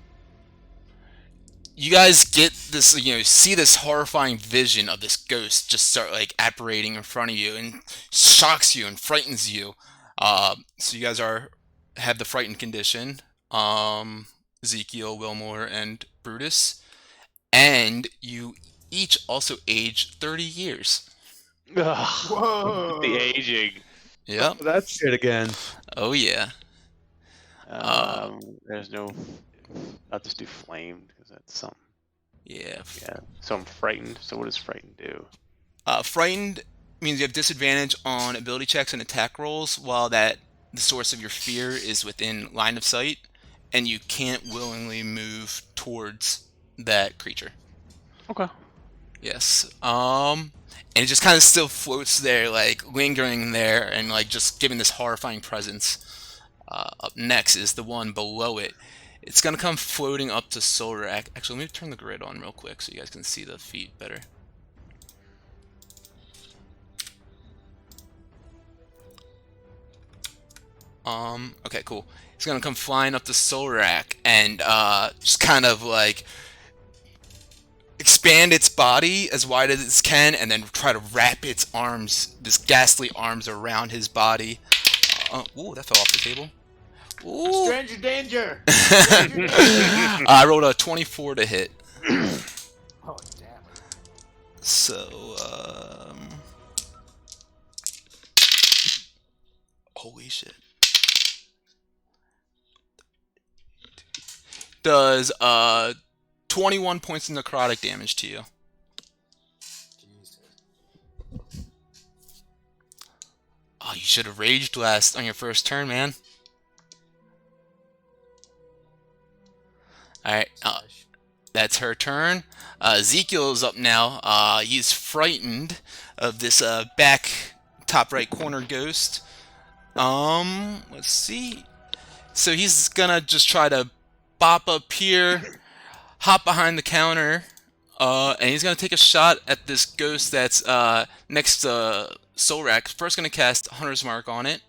You guys get this, see this horrifying vision of this ghost just start like apparating in front of you and shocks you and frightens you. So you guys have the frightened condition. Ezekiel, Wilmore, and Brutus, and you each also age 30 years. Ugh, Whoa. the aging. Yep. That shit again. Oh yeah. There's no. I'll just do flamed because that's something. Yeah. Yeah. So I'm frightened. So what does frightened do? Frightened means you have disadvantage on ability checks and attack rolls while the source of your fear is within line of sight, and you can't willingly move towards that creature. Okay. Yes. And it just kind of still floats there, like lingering there, and like just giving this horrifying presence. Up next is the one below it. It's gonna come floating up to Solrak. Actually, let me turn the grid on real quick so you guys can see the feet better. Okay, cool. It's gonna come flying up to Solrak and just kind of like expand its body as wide as it can, and then try to wrap its arms, this ghastly arms, around his body. Ooh, that fell off the table. Ooh. Stranger danger. Stranger danger. I rolled a 24 to hit. Oh, damn. So, holy shit. Does 21 points of necrotic damage to you. Jesus. Oh, you should have raged last on your first turn, man. Alright, that's her turn. Ezekiel's up now. He's frightened of this back top right corner ghost. Let's see. So he's gonna just try to bop up here, hop behind the counter, and he's gonna take a shot at this ghost that's next to Solrak. First gonna cast Hunter's Mark on it,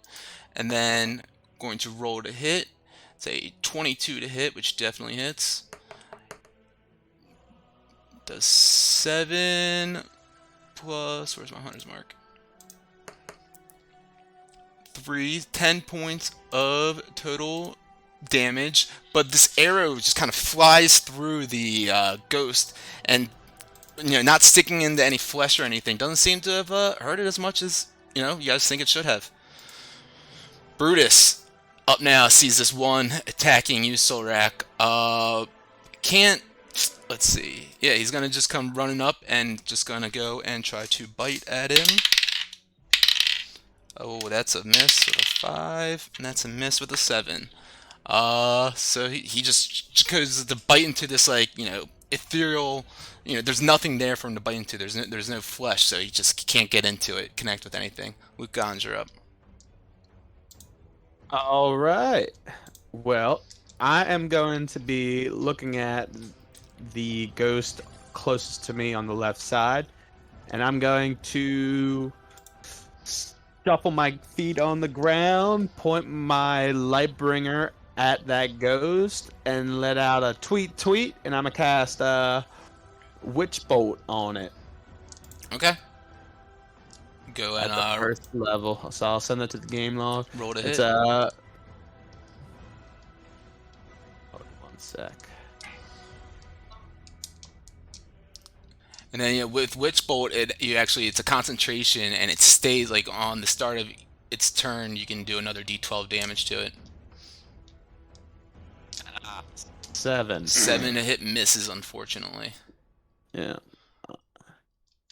and then going to roll to hit. It's a 22 to hit, which definitely hits. Does 7 plus, where's my Hunter's Mark? 10 points of total damage, but this arrow just kind of flies through the ghost and, not sticking into any flesh or anything. Doesn't seem to have hurt it as much as, you guys think it should have. Brutus up now sees this one attacking you, Solrak. Let's see. Yeah, he's gonna just come running up and just gonna go and try to bite at him. Oh, that's a miss with a 5, and that's a miss with a 7. So he just goes to bite into this, like, ethereal, there's nothing there for him to bite into. There's no flesh, so he just can't get into it, connect with anything. Luke Gons, you're up. All right. Well, I am going to be looking at the ghost closest to me on the left side, and I'm going to shuffle my feet on the ground, point my Lightbringer at that ghost, and let out a tweet, and I'm gonna cast Witch Bolt on it. Okay. Go At and the first level, so I'll send it to the game log. roll to It's hit. hold on one sec. And then with Witch Bolt, it's a concentration, and it stays like on the start of its turn. You can do another D12 damage to it. 7. 7 to hit misses, unfortunately. Yeah.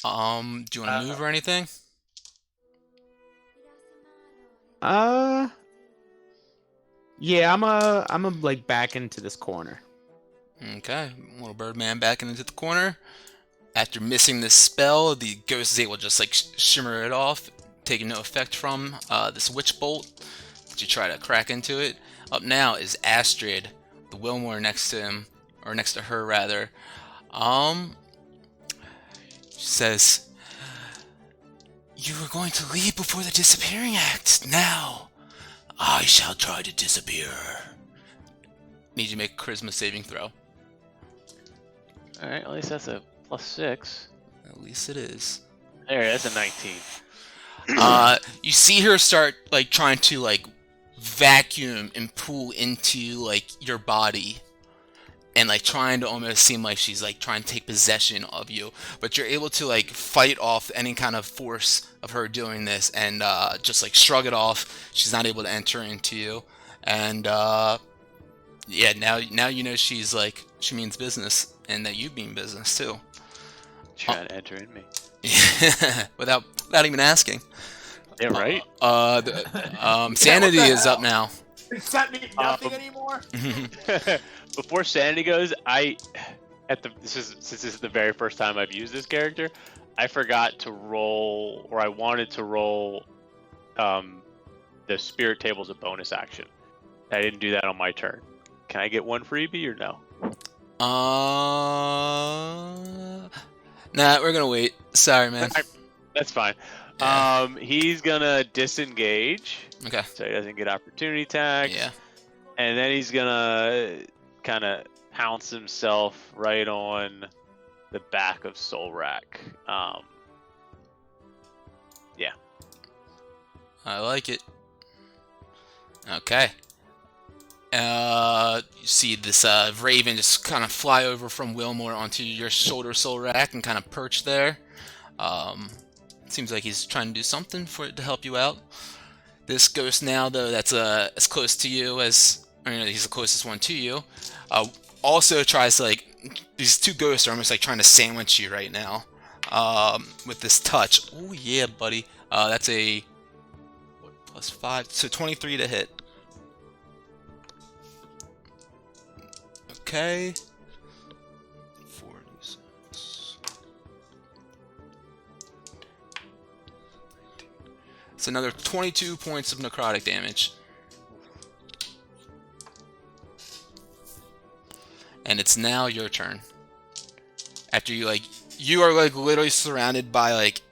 Do you want to move or anything? Yeah, I'm a like back into this corner. Okay, little Birdman backing into the corner. After missing this spell, the ghost is able to just like shimmer it off, taking no effect from this Witch Bolt that you try to crack into it. Up now is Astrid, the Wilmore next to him, or next to her rather. She says, "You were going to leave before the disappearing act. Now, I shall try to disappear." Need you to make a charisma saving throw. Alright, at least that's a +6. At least it is. There, that's a 19. You see her start like trying to like vacuum and pull into like your body, and like trying to almost seem like she's like trying to take possession of you, but you're able to like fight off any kind of force of her doing this, and just like shrug it off. She's not able to enter into you, and yeah, now you know she means business, and that you mean business too. Trying to enter in me. without even asking. Yeah, right? Sanity is up now. Does that mean nothing anymore? Before Sanity goes, since this is the very first time I've used this character, I forgot to roll, or I wanted to roll, the spirit table as a bonus action. I didn't do that on my turn. Can I get one freebie or no? Nah, we're gonna wait. Sorry, man. That's fine. Yeah. He's gonna disengage. Okay. So he doesn't get opportunity attacks. Yeah. And then he's gonna kind of pounce himself right on the back of Solrak. Yeah. I like it. Okay. You see this raven just kind of fly over from Wilmore onto your shoulder, Solrak, and kind of perch there. Seems like he's trying to do something for it to help you out. This ghost now, though, that's as close to you as, he's the closest one to you. Also tries to like, these two ghosts are almost like trying to sandwich you right now. With this touch. Oh yeah, buddy. That's a +5, so 23 to hit. Okay. 46. It's another 22 points of necrotic damage. And it's now your turn. After you are like literally surrounded by like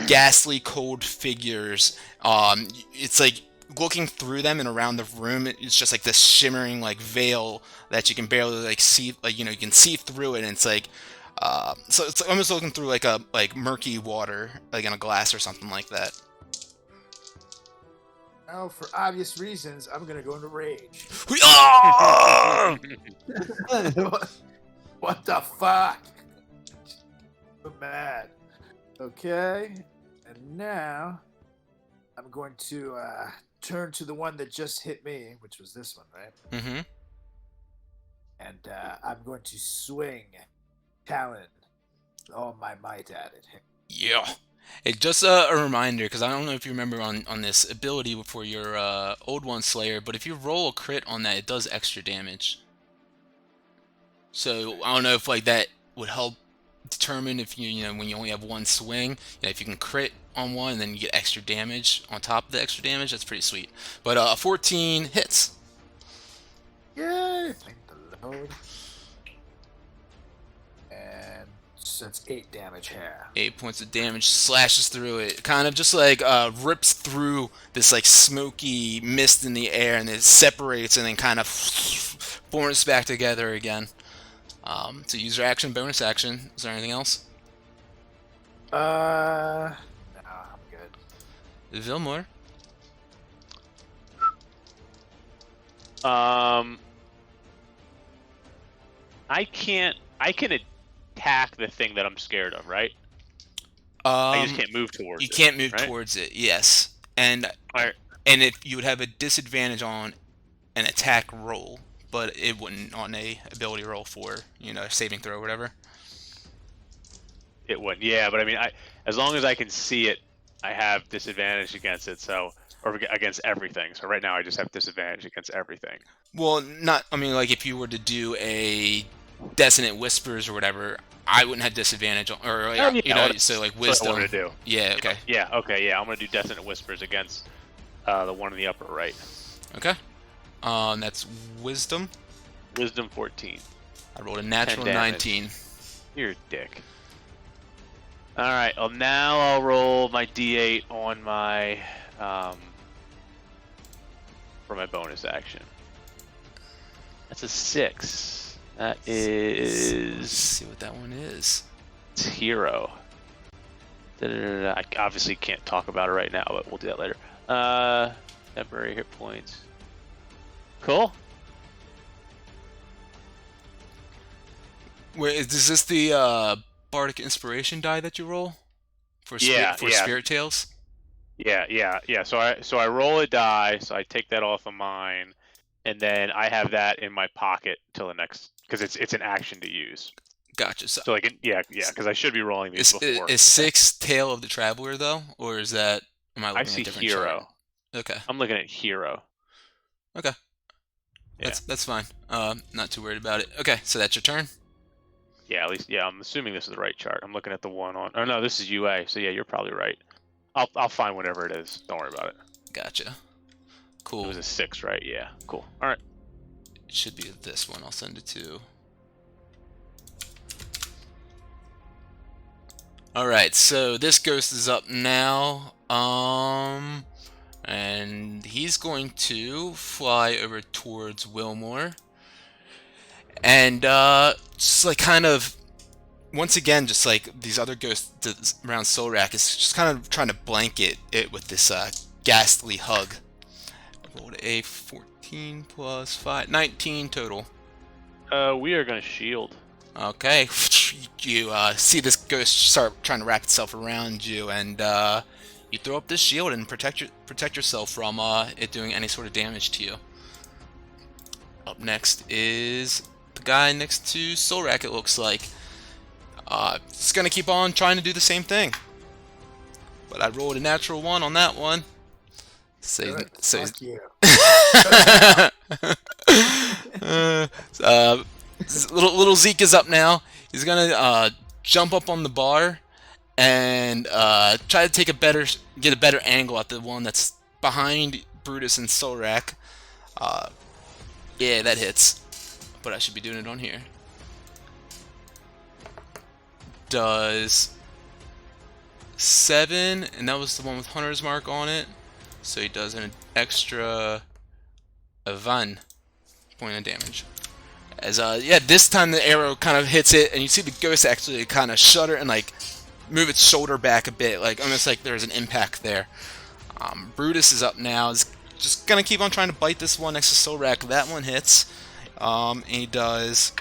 ghastly cold figures. It's like looking through them and around the room, it's just like this shimmering like veil that you can barely like see, like, you can see through it, and it's like so it's almost looking through like a murky water, like in a glass or something like that. Now, for obvious reasons, I'm gonna go into rage. What the fuck? So mad. Okay, and now I'm going to turn to the one that just hit me, which was this one, right? Mm-hmm. And I'm going to swing Talon with all my might at it. Yeah. It's just a reminder, because I don't know if you remember on this ability before your old one Slayer, but if you roll a crit on that, it does extra damage. So I don't know if like that would help determine if when you only have one swing, if you can crit on one and then you get extra damage on top of the extra damage. That's pretty sweet. But 14 hits. Yay! Thank the Lord. And so that's 8 damage here. 8 points of damage, slashes through it, kind of just like rips through this like smoky mist in the air, and it separates and then kind of forms back together again. So use your action, bonus action. Is there anything else? No, I'm good. Vilmore. I can attack the thing that I'm scared of, right? I just can't move towards it. You can't move right? towards it. Yes, and Alright. and if you would have a disadvantage on an attack roll, but it wouldn't on a ability roll for saving throw or whatever. It would, yeah, but I mean, as long as I can see it, I have disadvantage against it. So, or against everything. So right now, I just have disadvantage against everything. Well, not. I mean, like if you were to do a Dissonant Whispers or whatever, I wouldn't have disadvantage on, or so like Wisdom. What I wanted to do. Yeah. Okay. Yeah. Okay. Yeah. I'm gonna do Dissonant Whispers against the one in the upper right. Okay. That's Wisdom. Wisdom 14. I rolled a natural 19. You're a dick. All right. Well, now I'll roll my D8 on my for my bonus action. That's a 6. That is. Let's see what that one is. It's hero. I obviously can't talk about it right now, but we'll do that later. Temporary hit points. Cool. Wait, is this the Bardic Inspiration die that you roll for Spirit Tales? Yeah. So I roll a die, so I take that off of mine, and then I have that in my pocket till the next, because it's an action to use. Gotcha. So like because I should be rolling these before. Is 6 Tale of the Traveler though, or is that? Am I looking I see at a different hero. chart? Okay. I'm looking at hero. Okay. Yeah. That's fine. Not too worried about it. Okay, so that's your turn. Yeah, at least I'm assuming this is the right chart. I'm looking at the one on. Oh no, this is UA. So yeah, you're probably right. I'll find whatever it is. Don't worry about it. Gotcha. Cool. It was a 6, right? Yeah. Cool. All right. It should be this one. I'll send it to. All right. So this ghost is up now. And he's going to fly over towards Wilmore. And just like kind of once again, just like these other ghosts around Solrak, is just kind of trying to blanket it with this ghastly hug. I rolled a 14 plus 5, 19 total. We are gonna shield. Okay, you see this ghost start trying to wrap itself around you, and you throw up this shield and protect yourself from it doing any sort of damage to you. Up next is the guy next to Solrak, it looks like. It's gonna keep on trying to do the same thing. But I rolled a natural 1 on that one. Fuck you. Little Zeke is up now. He's gonna jump up on the bar and try to get a better angle at the one that's behind Brutus and Solrak. Yeah, that hits. But I should be doing it on here. Does 7, and that was the one with Hunter's Mark on it. So he does an extra 1 point of damage. As this time the arrow kind of hits it, and you see the ghost actually kind of shudder and like move its shoulder back a bit, like almost like there's an impact there. Brutus is up now. Is just gonna keep on trying to bite this one next to Solrak. That one hits. And he does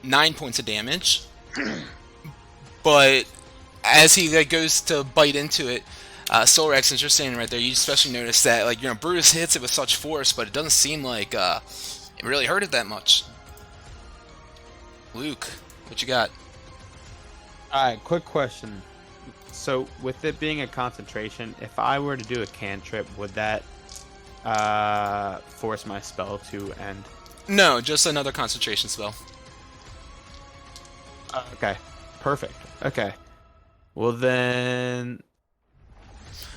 9 points of damage. But as he goes to bite into it, Solrak, since you're standing right there, you especially notice that Brutus hits it with such force, but it doesn't seem like it really hurt it that much. Luke, what you got? Alright, quick question. So, with it being a concentration, if I were to do a cantrip, would that force my spell to end? No, just another concentration spell. Okay, perfect. Okay. Well then...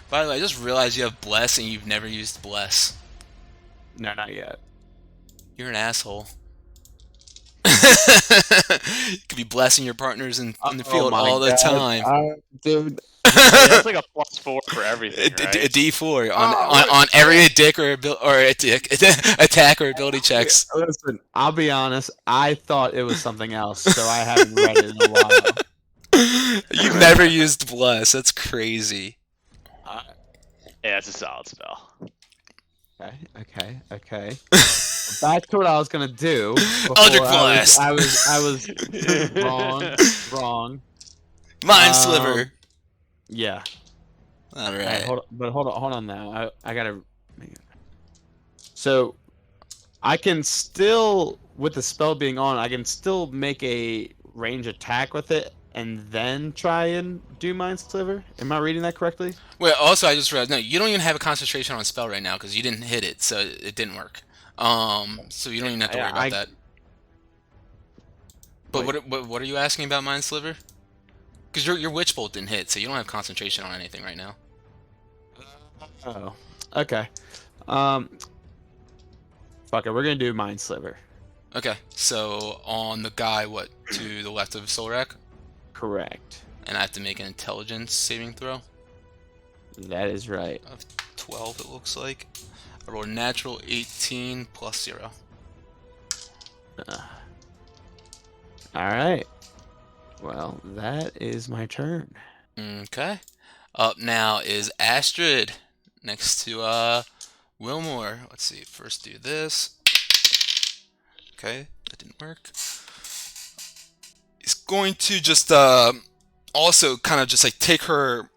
By the way, I just realized you have Bless and you've never used Bless. No, not yet. You're an asshole. You could be blessing your partners in the field all the time. Dude. Yeah, that's like a +4 for everything, right? A D4 on every attack or ability checks. Listen, I'll be honest. I thought it was something else, so I haven't read it in a while. You've never used Bless. That's crazy. Yeah, it's a solid spell. Okay. Back to what I was gonna do. Eldritch before Blast. I was wrong. Mind Sliver. Yeah. All All right, right. hold on now. I gotta. So I can still, with the spell being on, I can still make a range attack with it, and then try and do Mind Sliver. Am I reading that correctly? Well, also I just realized no, you don't even have a concentration on a spell right now because you didn't hit it, so it didn't work. So you don't even have to worry about that. But what are you asking about Mind Sliver? Because your Witch Bolt didn't hit, so you don't have concentration on anything right now. Oh, okay. Fuck it, we're gonna do Mind Sliver. Okay, so on the guy, what, to the left of Solrak? Correct. And I have to make an intelligence saving throw That is right. of 12, it looks like. I rolled a natural 18 plus 0. Alright. Well, that is my turn. Okay. Up now is Astrid next to Wilmore. Let's see, first do this. Okay, that didn't work. He's going to just also kind of just like take her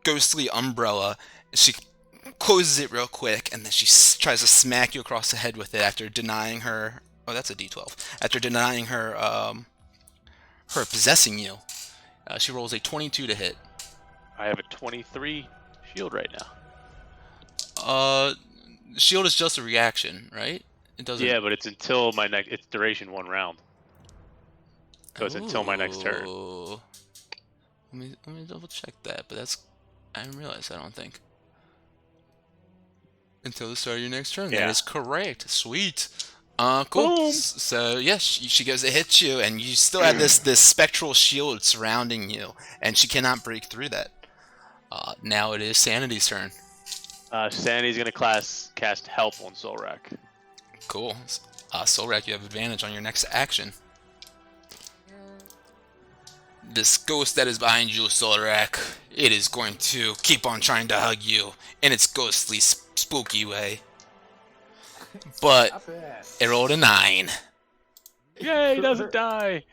ghostly umbrella. She closes it real quick, and then she tries to smack you across the head with it after denying her. Oh, that's a D12. After denying her her possessing you. She rolls a 22 to hit. I have a 23 shield right now. Shield is just a reaction, right? It doesn't. Yeah, but it's until my next. It's duration 1 round. So it's until my next turn. Let me double check that, but that's I didn't realize. I don't think until the start of your next turn. Yeah. That is correct. Sweet. Cool. Boom. So yes, she goes to hit you, and you still have this spectral shield surrounding you, and she cannot break through that. Now it is Sanity's turn. Sanity's gonna cast Help on Solrak. Cool. Solrak, you have advantage on your next action. This ghost that is behind you, Solrak, it is going to keep on trying to hug you in its ghostly, spooky way. But Not bad. it rolled a 9. Yay, he doesn't die!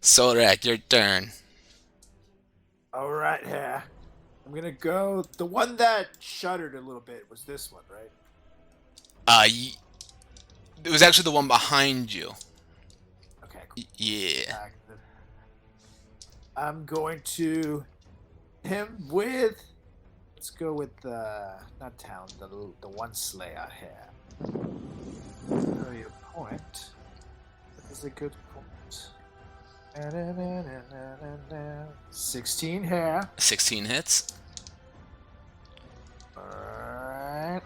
Solrak, your turn. All right, here. I'm gonna go. The one that shuddered a little bit was this one, right? It was actually the one behind you. Okay, cool. Yeah. I'm going to him with. Let's go with not town, the one sleigh out here. Throw you a point. That is a good point. 16 here. 16 hits. Alright.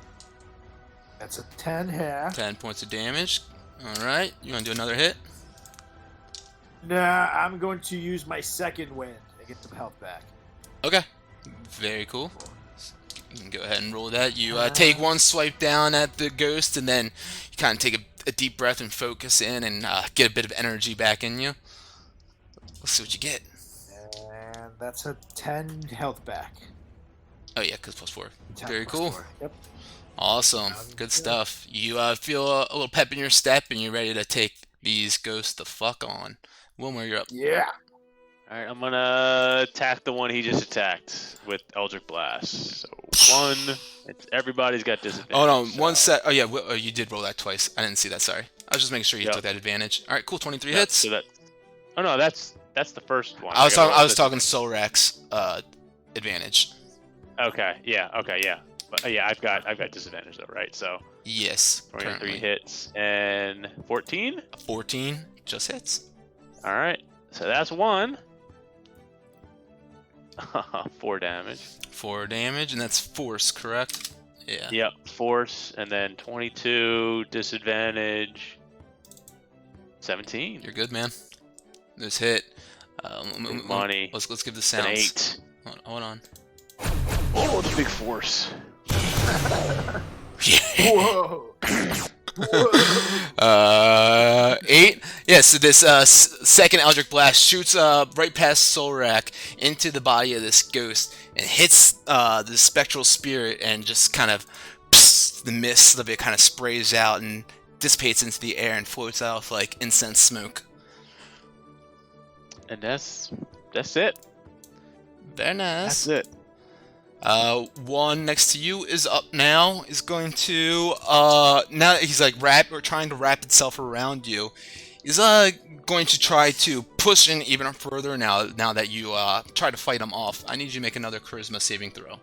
That's a 10 here. 10 points of damage. Alright, you want to do another hit? Nah, I'm going to use my second wind and get some health back. Okay. Very cool. You can go ahead and roll that. You take one swipe down at the ghost, and then you kind of take a deep breath and focus in and get a bit of energy back in you. Let's see what you get. And that's a 10 health back. Oh yeah, because +4. 10 Very plus cool. 4. Yep. Awesome. Sounds Good good. stuff. You feel a little pep in your step, and you're ready to take these ghosts the fuck on. Wilmer, you're up. Yeah. Alright, I'm gonna attack the one he just attacked with Eldritch Blast. So 1. Everybody's got disadvantage. Hold on, so. one set. Oh yeah, you did roll that twice. I didn't see that. Sorry. I was just making sure you Yep. took that advantage. All right, cool. 23 Yep, hits. So that. Oh no, that's the first one. I was gotta roll talking this. Solrak's advantage. Okay, yeah. But yeah, I've got disadvantage though, right? So Yes. 23 Currently. hits and 14. 14 just hits. All right, so that's 1. 4 damage. 4 damage, and that's force, correct? Yeah. Yep, force, and then 22 disadvantage. 17. You're good, man. This hit. Money. Let's give the An sounds. 8. Hold on. Oh, it's a big force. Yeah. Whoa. 8. Yeah, so this second Eldritch Blast shoots right past Solrak into the body of this ghost and hits the spectral spirit and just kind of the mist of it kind of sprays out and dissipates into the air and floats off like incense smoke. And that's it. Very nice. That's it. One next to you is up now. Is going to now that he's like trying to wrap itself around you. He's going to try to push in even further now that you try to fight him off. I need you to make another charisma saving throw.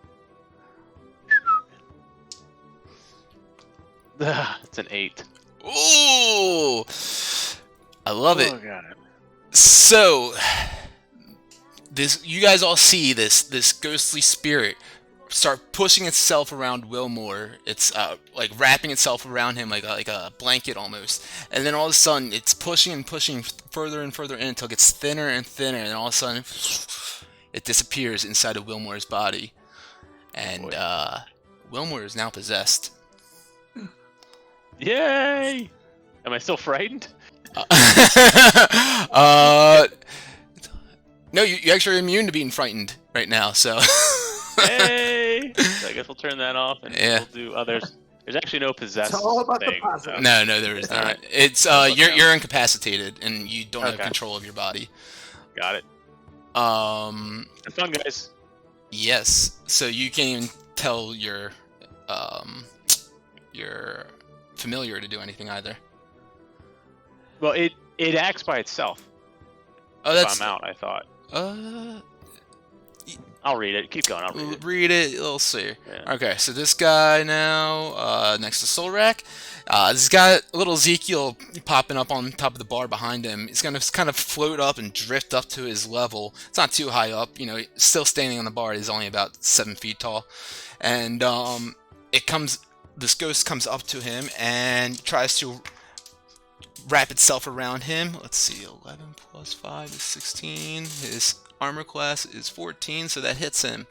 It's an 8. Ooh, I love it. Oh god. So you guys all see this ghostly spirit start pushing itself around Wilmore. It's like wrapping itself around him like a blanket almost, and then all of a sudden it's pushing and pushing further and further in until it gets thinner and thinner, and all of a sudden it disappears inside of Wilmore's body, and Wilmore is now possessed. Yay! Am I still frightened? No, you're actually immune to being frightened right now, so. Hey! So I guess we'll turn that off and Yeah. we'll do others. There's actually no possessed It's all about the thing. positive. so- No, there is not. Alright. It's Let's look you're incapacitated and you don't have Okay. control of your body. Got it. Um, Have fun, guys. yes. So you can't even tell your familiar to do anything either. Well, it acts by itself. Oh, If that's I'm out, I thought. I'll read it. Keep going. I'll read it. read it. We'll see. Yeah. Okay, so this guy now, next to Solrak, this got little Ezekiel popping up on top of the bar behind him. He's gonna kind of float up and drift up to his level. It's not too high up, still standing on the bar. He's only about 7 feet tall, and this ghost comes up to him and tries to wrap itself around him. Let's see, 11 plus 5 is 16. His armor class is 14, so that hits him.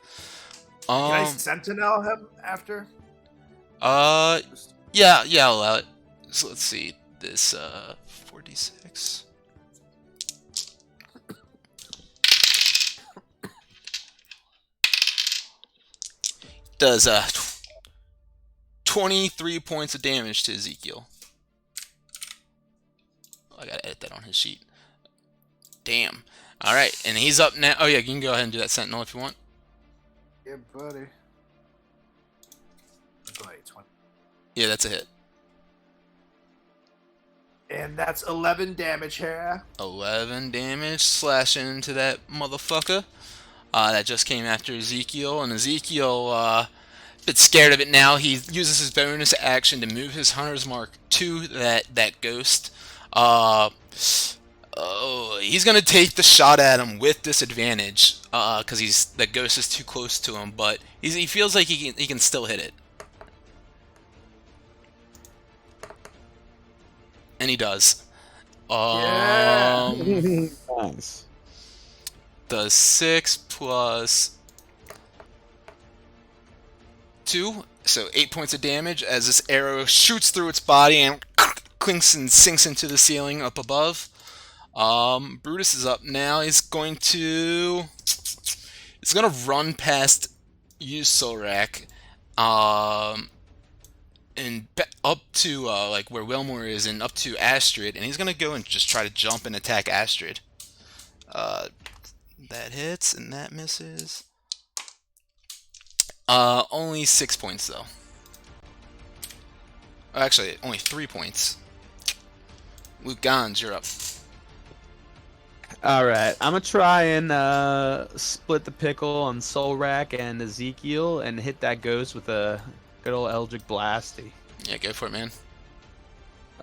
Can I sentinel him after? Yeah, I'll allow it. So let's see, this 46. Does 23 points of damage to Ezekiel. I gotta edit that on his sheet. Damn. Alright, and he's up now. Oh yeah, you can go ahead and do that sentinel if you want. Yeah, buddy. Buddy, 20. Yeah, that's a hit. And that's 11 damage here. 11 damage slashing into that motherfucker. That just came after Ezekiel, and Ezekiel, a bit scared of it now. He uses his bonus action to move his hunter's mark to that ghost. He's gonna take the shot at him with disadvantage, because that ghost is too close to him. But he feels like he can still hit it, and he does. Nice. Does 6 plus 2, so 8 points of damage as this arrow shoots through its body and clinks and sinks into the ceiling up above. Brutus is up now. He's gonna run past you, Solrak, and up to like where Wilmore is, and up to Astrid, and he's gonna go and just try to jump and attack Astrid. That hits and that misses. Only 6 points though. Actually, only 3 points. Luke Gons, you're up. Alright, I'm gonna try and split the pickle on Solrak and Ezekiel and hit that ghost with a good old Eldritch Blasty. Yeah, go for it, man.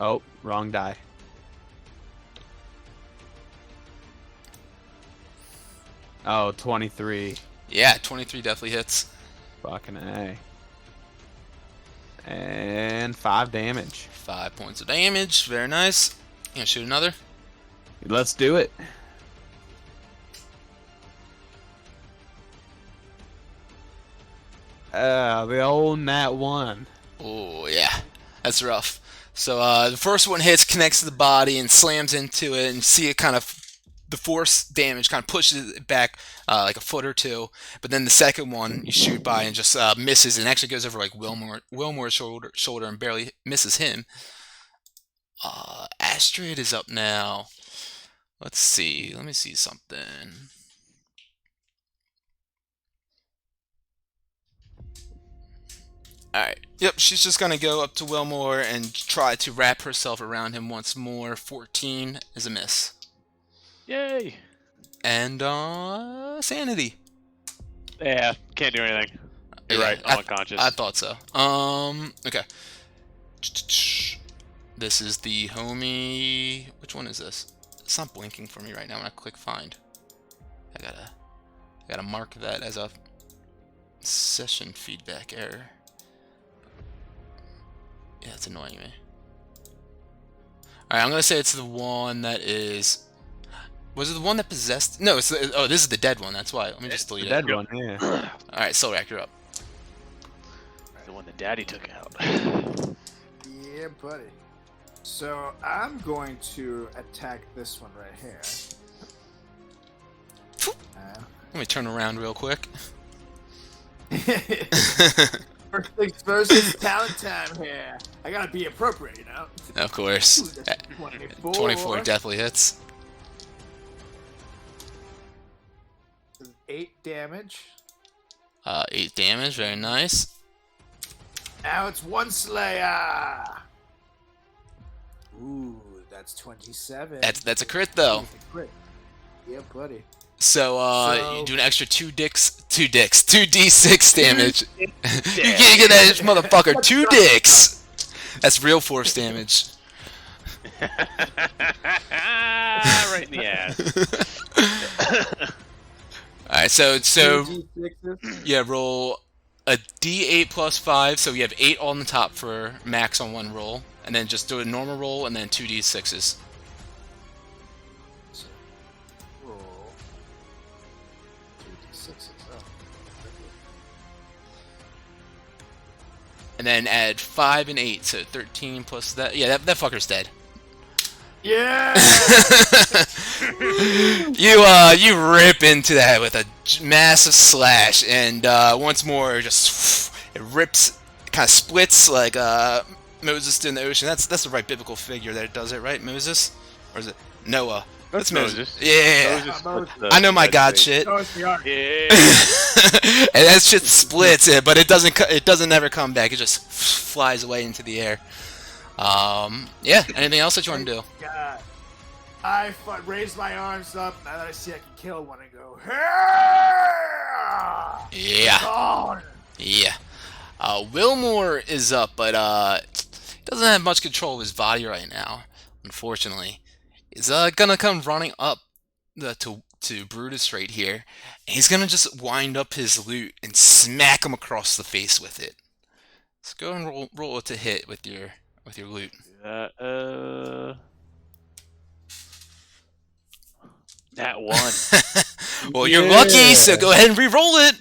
Oh, wrong die. Oh, 23. Yeah, 23 definitely hits. Fucking A. And 5 damage. 5 points of damage. Very nice. You gonna shoot another? Let's do it. The old nat 1. Oh, yeah. That's rough. So the first one hits, connects to the body, and slams into it, and you see it kind of the force damage kind of pushes it back like a foot or two. But then the second one you shoot by and just misses, and actually goes over like Wilmore's shoulder and barely misses him. Astrid is up now. Let's see. Let me see something. Alright. Yep, she's just going to go up to Wilmore and try to wrap herself around him once more. 14 is a miss. Yay! And, Sanity. Yeah, can't do anything. You're Yeah, right, I'm unconscious. I thought so. Okay. This is the homie... Which one is this? It's not blinking for me right now when I click find. I gotta mark that as a session feedback error. Yeah, it's annoying me. Alright, I'm gonna say it's the one that is... Was it the one that possessed... No, it's the... Oh, this is the dead one, that's why. Let me just delete The it. dead one, yeah. Alright, Solrak, you're up. The one that Daddy took out. Yeah, buddy. So I'm going to attack this one right here. Let me turn around real quick. First things first, it's talent time here. I gotta be appropriate, you know? Of course. Ooh, that's 24. 24 definitely hits. 8 damage. 8 damage, very nice. Now it's 1 Slayer. Ooh, that's 27. That's a crit though. That's a crit. Yeah, buddy. So you do an extra 2d6 damage. You can't get that motherfucker 2 dicks. That's real force damage. Right in the ass. Alright, so 2d6s. yeah, roll a d8 plus 5, so you have 8 on the top for max on one roll, and then just do a normal roll and then 2d6s. Roll 2d6s. Oh. And then add 5 and 8, so 13 plus that. Yeah, that fucker's dead. Yeah! You rip into that with a massive slash, and once more, just it rips, kind of splits like Moses did in the ocean. That's the right biblical figure that does it, right? Moses, or is it Noah? That's Moses. Yeah, Moses Moses. splits I know my Red God Sea. shit. Oh, it's the ark. Yeah. And that shit splits it, but it doesn't ever come back. It just flies away into the air. Yeah. Anything else that you want to do? God. I raise my arms up now that I see I can kill one and go. Yeah. On. Yeah. Wilmore is up, but he doesn't have much control of his body right now. Unfortunately, he's gonna come running up to Brutus right here, and he's gonna just wind up his loot and smack him across the face with it. Let's go and roll it to hit with your loot. That one. Well, you're lucky, so go ahead and re-roll it.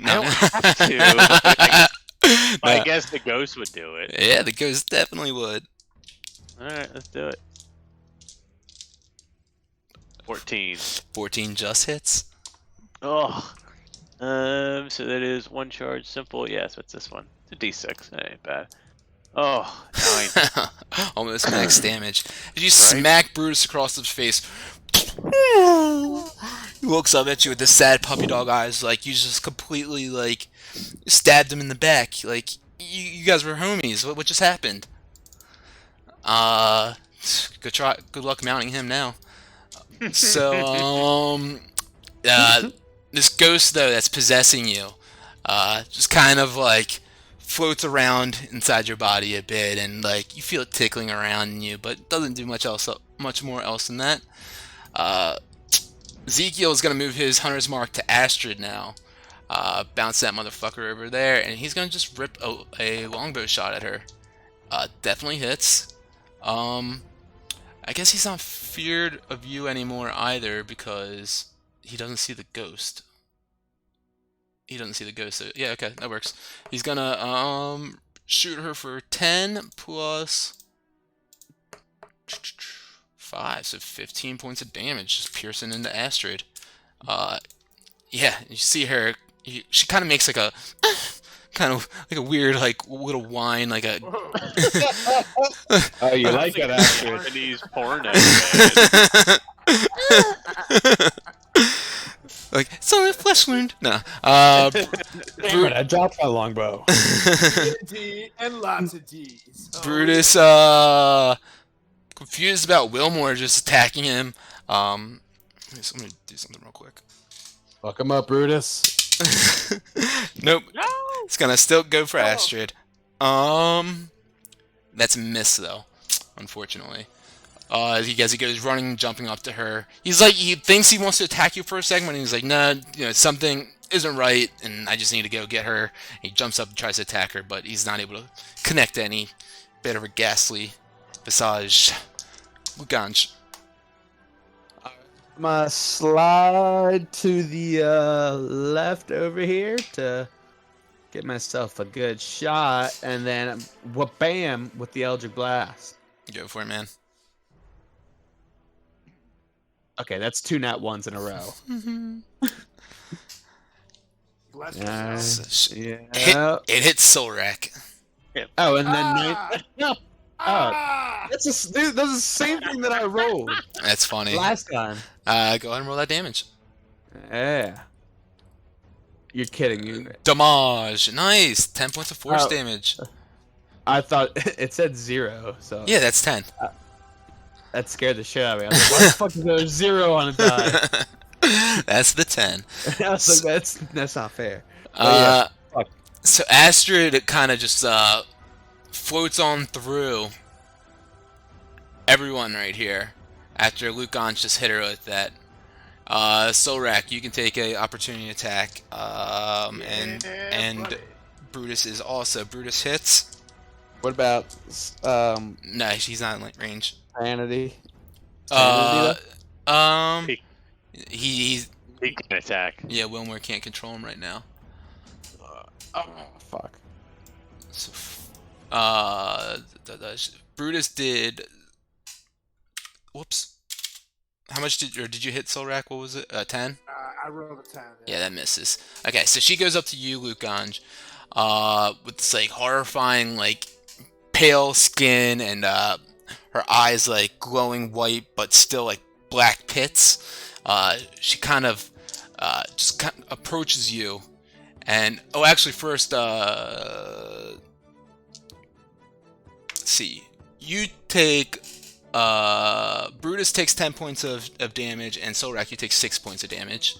I don't have to. I No. guess the ghost would do it. Yeah, the ghost definitely would. Alright, let's do it. 14. 14 just hits. Oh. So that is one charge, simple. Yes, what's this one? It's a D6. That ain't bad. Oh, 9. Almost max damage. As you Right? smack Brutus across the face, he looks up at you with the sad puppy dog eyes, like you just completely like stabbed him in the back. Like you guys were homies. What just happened? Good luck mounting him now. So this ghost though that's possessing you, just kind of like floats around inside your body a bit, and like you feel it tickling around in you, but doesn't do much more else than that. Ezekiel is gonna move his hunter's mark to Astrid now. Bounce that motherfucker over there, and he's gonna just rip a longbow shot at her. Definitely hits. I guess he's not feared of you anymore either because he doesn't see the ghost. He doesn't see the ghost. So yeah, okay, that works. He's gonna shoot her for 10 plus 5, so 15 points of damage, just piercing into Astrid. Yeah, you see her. She kind of makes like a kind of like a weird like little whine, like a. Oh, you like that, Astrid? Japanese porno. Like it's only a flesh wound. No. Damn it, I dropped my longbow. D and lots of D's. Brutus, confused about Wilmore just attacking him. I'm gonna do something real quick. Fuck him up, Brutus. Nope. No. It's gonna still go for Astrid. That's a miss though, unfortunately. As he goes running, jumping up to her. He thinks he wants to attack you for a second, and he's like, nah, something isn't right, and I just need to go get her. And he jumps up and tries to attack her, but he's not able to connect any bit of a ghastly visage. Luganj. I'm gonna slide to the left over here to get myself a good shot, and then bam with the Eldritch Blast. Go for it, man. Okay, that's 2 nat 1s in a row. Bless Yeah. It hits Solrak. Oh, and then Ah! no. Ah! That's the same thing that I rolled That's funny. last time. Go ahead and roll that damage. Yeah. You're kidding me. Damage. Nice. 10 points of force Oh. damage. I thought it said 0, so Yeah, that's 10. that scared the shit out of me. I was like, why the fuck is there a 0 on a die? That's the 10. I was like, that's not fair. Yeah, fuck. So Astrid kind of just floats on through everyone right here after Lukanj just hit her with that. Solrak, you can take a opportunity attack, and buddy. Brutus is also. Brutus hits. What about No, he's not in range. sanity? He- He's He can attack. yeah. Wilmore can't control him right now. Oh, fuck. So, Brutus did. Whoops. How much did you hit Solrak? What was it? 10? I rolled a 10. Yeah, that misses. Okay, so she goes up to you, Lukanj, with this like horrifying, like pale skin and her eyes like glowing white, but still like black pits. She kind of approaches you, and actually first, let's see, you take. Brutus takes 10 points of damage, and Solrak, you take 6 points of damage.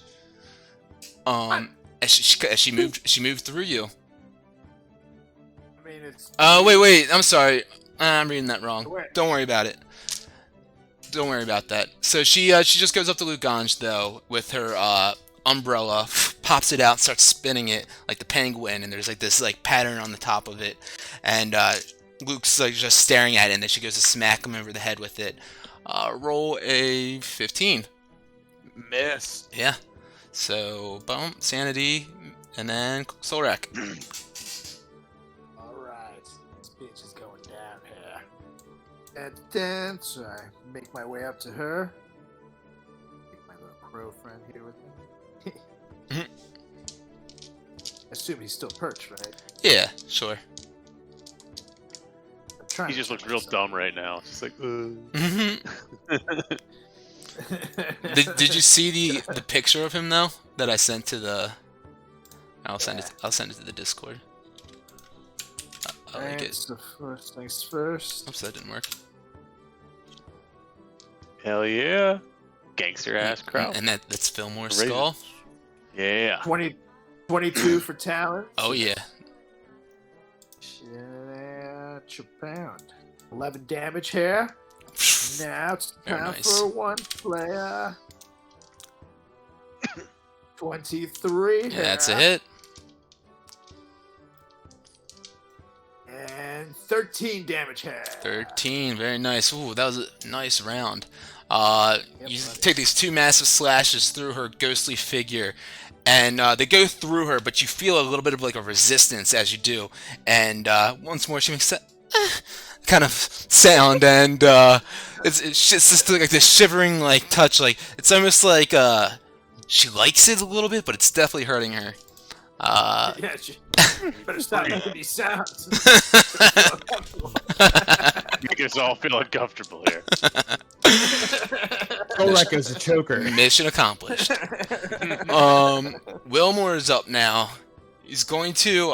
As she moved through you. I mean, it's. Wait. I'm sorry. I'm reading that wrong. Wait. Don't worry about it. Don't worry about that. So she just goes up to Luganj though with her umbrella, pops it out, starts spinning it like the penguin, and there's like this like pattern on the top of it, and Luke's like just staring at it, and then she goes to smack him over the head with it. Roll a 15. Miss. Yeah. So boom, sanity, and then Solrak. Alright. This bitch is going down here. And then, so I make my way up to her. Take my little crow friend here with me. Mhm. Assume he's still perched, right? Yeah, sure. I'm trying He to just kill looks real myself. dumb right now. Just like, Did you see the picture of him though that I sent to the? I'll send it to the Discord. I like Alright, it. so first things first. Oops, that didn't work. hell yeah. Gangster ass crowd. And that's Fillmore's Raven. skull. Yeah. 22 for talent. Oh yeah. Shit, pound. 11 damage here. Now it's Very time nice. for one player. 23 Yeah, that's a here. hit. And 13 damage here. 13, very nice. Ooh, that was a nice round. You buddy. take these 2 massive slashes through her ghostly figure, and they go through her, but you feel a little bit of like a resistance as you do. And once more, she makes that kind of sound, and it's just like this shivering like touch. Like it's almost like she likes it a little bit, but it's definitely hurting her. Yeah, you better stop making these sounds. Make us all feel uncomfortable here. Solrak is a choker. Mission accomplished. Wilmore is up now. He's going to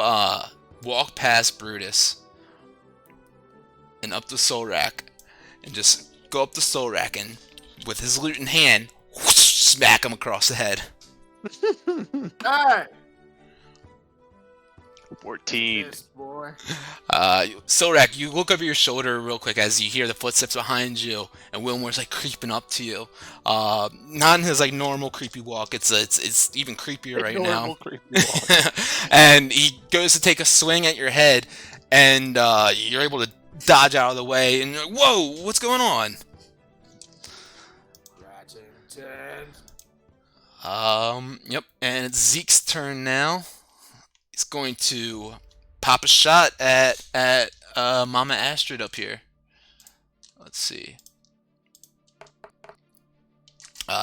walk past Brutus and up the soul rack, and just go up the soul rack and with his loot in hand, whoosh, smack him across the head. Alright. 14. Yes, boy. Solrak, you look over your shoulder real quick as you hear the footsteps behind you, and Wilmore's like creeping up to you. Not in his like normal creepy walk. It's even creepier right now. Creepy walk. And he goes to take a swing at your head, and you're able to dodge out of the way. And you're like, whoa, what's going on? Yep. And it's Zeke's turn now. He's going to pop a shot at Mama Astrid up here. Let's see.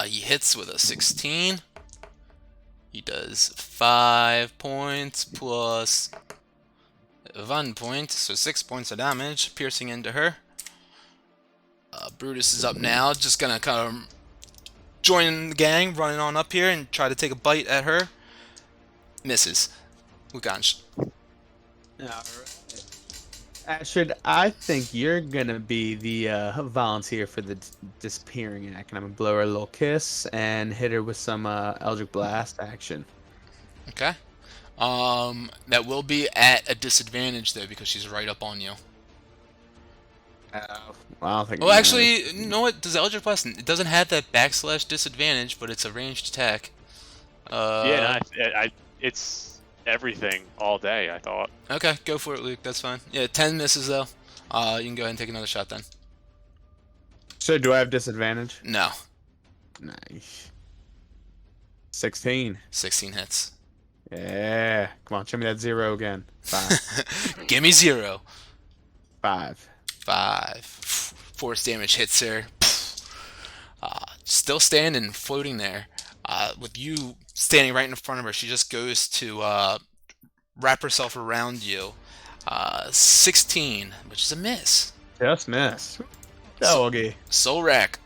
He hits with a 16. He does 5 points plus 1 point, so 6 points of damage, piercing into her. Brutus is up now, just gonna kind of join the gang, running on up here and try to take a bite at her. Misses. Lugansh. Alright. Astrid, I think you're gonna be the volunteer for the disappearing act, and I'm gonna blow her a little kiss and hit her with some Eldritch Blast action. Okay. That will be at a disadvantage though because she's right up on you. Well, I don't think. Oh, actually, you know what? Does Eldritch Blast? It doesn't have that / disadvantage, but it's a ranged attack. Yeah, it's everything all day, I thought. Okay, go for it, Luke. That's fine. Yeah, 10 misses though. You can go ahead and take another shot then. So, do I have disadvantage? No. Nice. 16. 16 hits. Yeah. Come on, show me that 0 again. 5. Give me 0. 5. 5. Force damage hits her. Still standing, floating there. With you standing right in front of her, she just goes to wrap herself around you. 16, which is a miss. Just miss. Doggy. Soul Rack.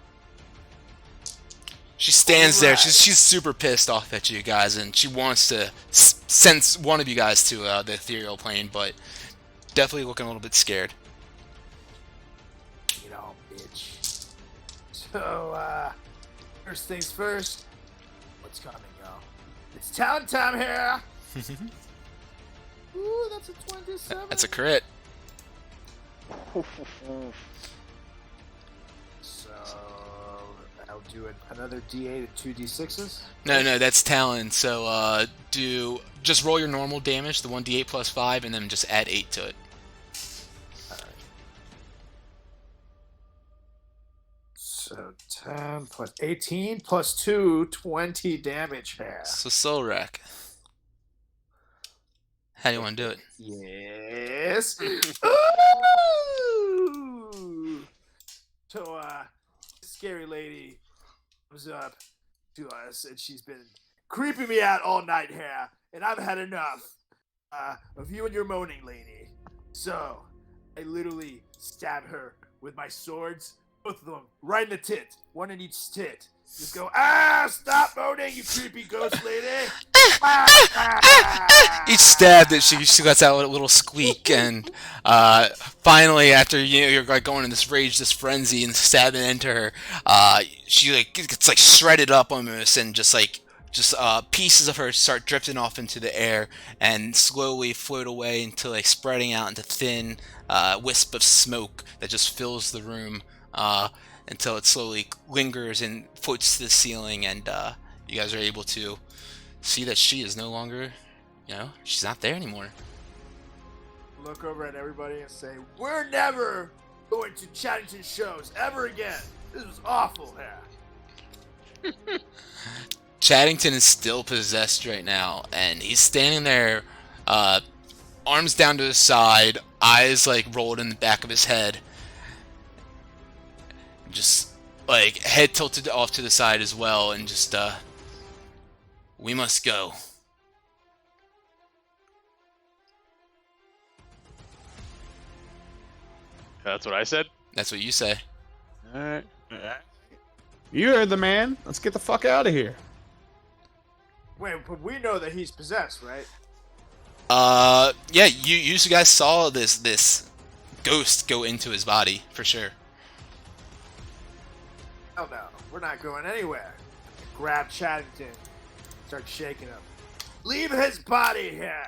She stands there. She's super pissed off at you guys, and she wants to send one of you guys to the ethereal plane, but definitely looking a little bit scared. You know, bitch. So, first things first. What's coming, y'all? It's talent time here. Ooh, that's a 27. That's a crit. So I'll do another D8 and 2 D6s. No, that's talent. So just roll your normal damage, the 1d8 plus 5, and then just add 8 to it. Alright. So 10 plus 18 plus 2, 20 damage here. So Soul Rack. How do you want to do it? Yes. Ooh! So, scary lady comes up to us, and she's been creeping me out all night here, and I've had enough of you and your moaning, lady. So, I literally stab her with my swords, both of them, right in the tit, one in each tit. Just go, stop moaning, you creepy ghost lady. Each stab that she lets out a little squeak, and finally, after you're like going in this rage, this frenzy, and stabbing into her, she like gets like shredded up almost, and just pieces of her start drifting off into the air and slowly float away until like spreading out into thin wisp of smoke that just fills the room. Until it slowly lingers and floats to the ceiling, and you guys are able to see that she is no longer, she's not there anymore. Look over at everybody and say, we're never going to Chattington shows ever again. This was awful here. Chattington is still possessed right now, and he's standing there, arms down to his side, eyes like rolled in the back of his head. Just like head tilted off to the side as well, and just we must go. That's what I said. That's what you say. All right. You heard the man. Let's get the fuck out of here. Wait, but we know that he's possessed, right? Yeah, you guys saw this ghost go into his body for sure. Hell no, we're not going anywhere. Grab Chaddington, start shaking him. Leave his body here.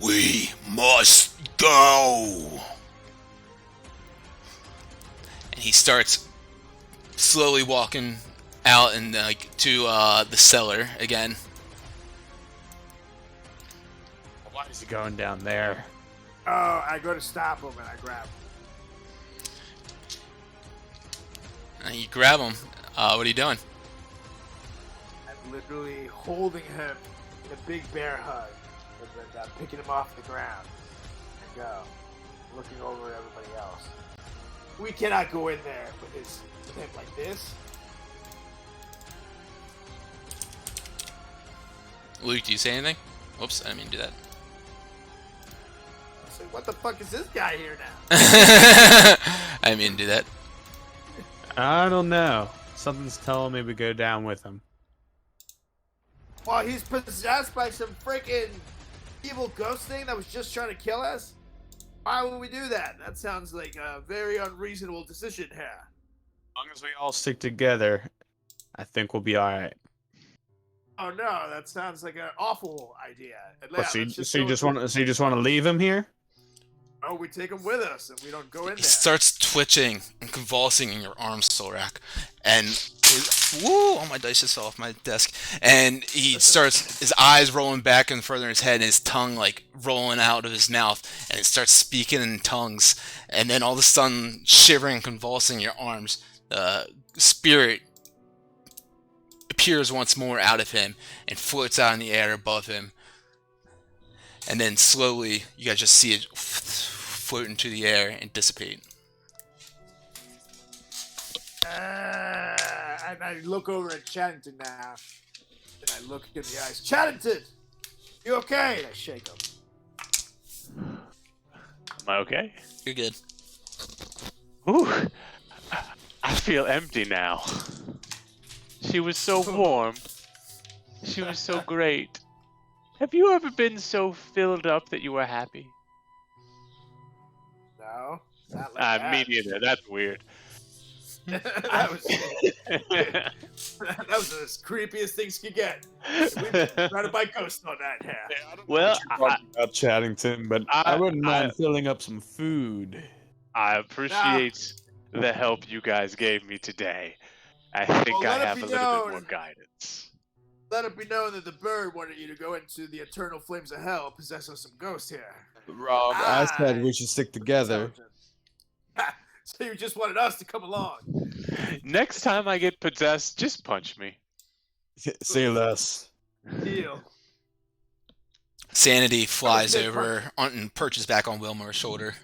We must go. And he starts slowly walking out and to the cellar again. Why is he going down there? Oh, I go to stop him and I grab him. And you grab him. What are you doing? I'm literally holding him in a big bear hug, and then picking him off the ground. And go, looking over at everybody else. We cannot go in there with him like this. Luke, do you say anything? Whoops, I didn't mean to do that. I say, what the fuck is this guy here now? I didn't mean to do that. I don't know. Something's telling me we go down with him. Well, he's possessed by some freaking evil ghost thing that was just trying to kill us? Why would we do that? That sounds like a very unreasonable decision here. As long as we all stick together, I think we'll be all right. Oh no, that sounds like an awful idea. What, so you just want to leave him here? Oh, we take him with us and we don't go in He there. starts twitching and convulsing in your arms, Solrak. And woo! All my dice just fell off my desk. And he starts, his eyes rolling back and further in his head, and his tongue like rolling out of his mouth, and it starts speaking in tongues. And then all of a sudden, shivering and convulsing in your arms, the spirit appears once more out of him and floats out in the air above him. And then slowly, you guys just see it float into the air and dissipate. And I look over at Chaddington now. And I look in the eyes. Chaddington! You okay? And I shake him. Am I okay? You're good. Ooh, I feel empty now. She was so warm. She was so great. Have you ever been so filled up that you were happy? No, not like that. Me neither. That's weird. that was the creepiest things you get. We've been trying to buy ghosts on that hair. Well, About Chaddington, but I wouldn't mind filling up some food. I appreciate the help you guys gave me today. I think I have a little bit more guidance. Let it be known that the bird wanted you to go into the eternal flames of hell, possessing some ghosts here. Rob, I said we should stick together. So you just wanted us to come along. Next time I get possessed, just punch me. Say less. Deal. Sanity flies over and perches back on Wilmer's shoulder.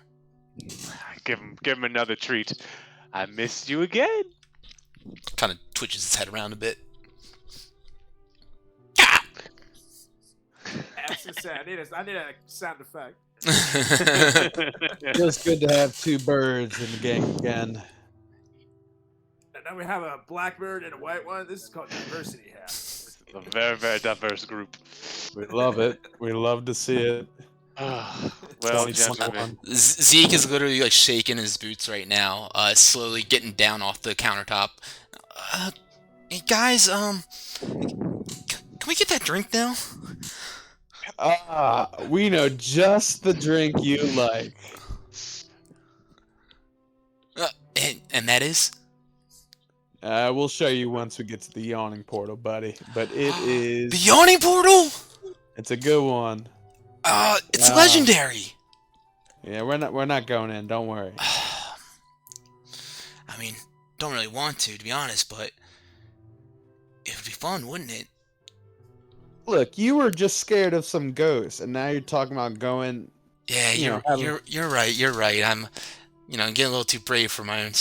Give him another treat. I missed you again. Kind of twitches his head around a bit. I need a sound effect. Just good to have two birds in the gang again. And then we have a black bird and a white one. This is called diversity here. It's a very, very diverse group. We love it. We love to see it. Well, gentlemen. Zeke is literally like shaking his boots right now, slowly getting down off the countertop. Hey guys, can we get that drink now? We know just the drink you like. And that is? We'll show you once we get to the yawning portal, buddy. But it is... The yawning portal? It's a good one. It's legendary. Yeah, we're not going in. Don't worry. I mean, don't really want to be honest, but it would be fun, wouldn't it? Look, you were just scared of some ghosts, and now you're talking about going. Yeah, you're right. You're right. getting a little too brave for my own.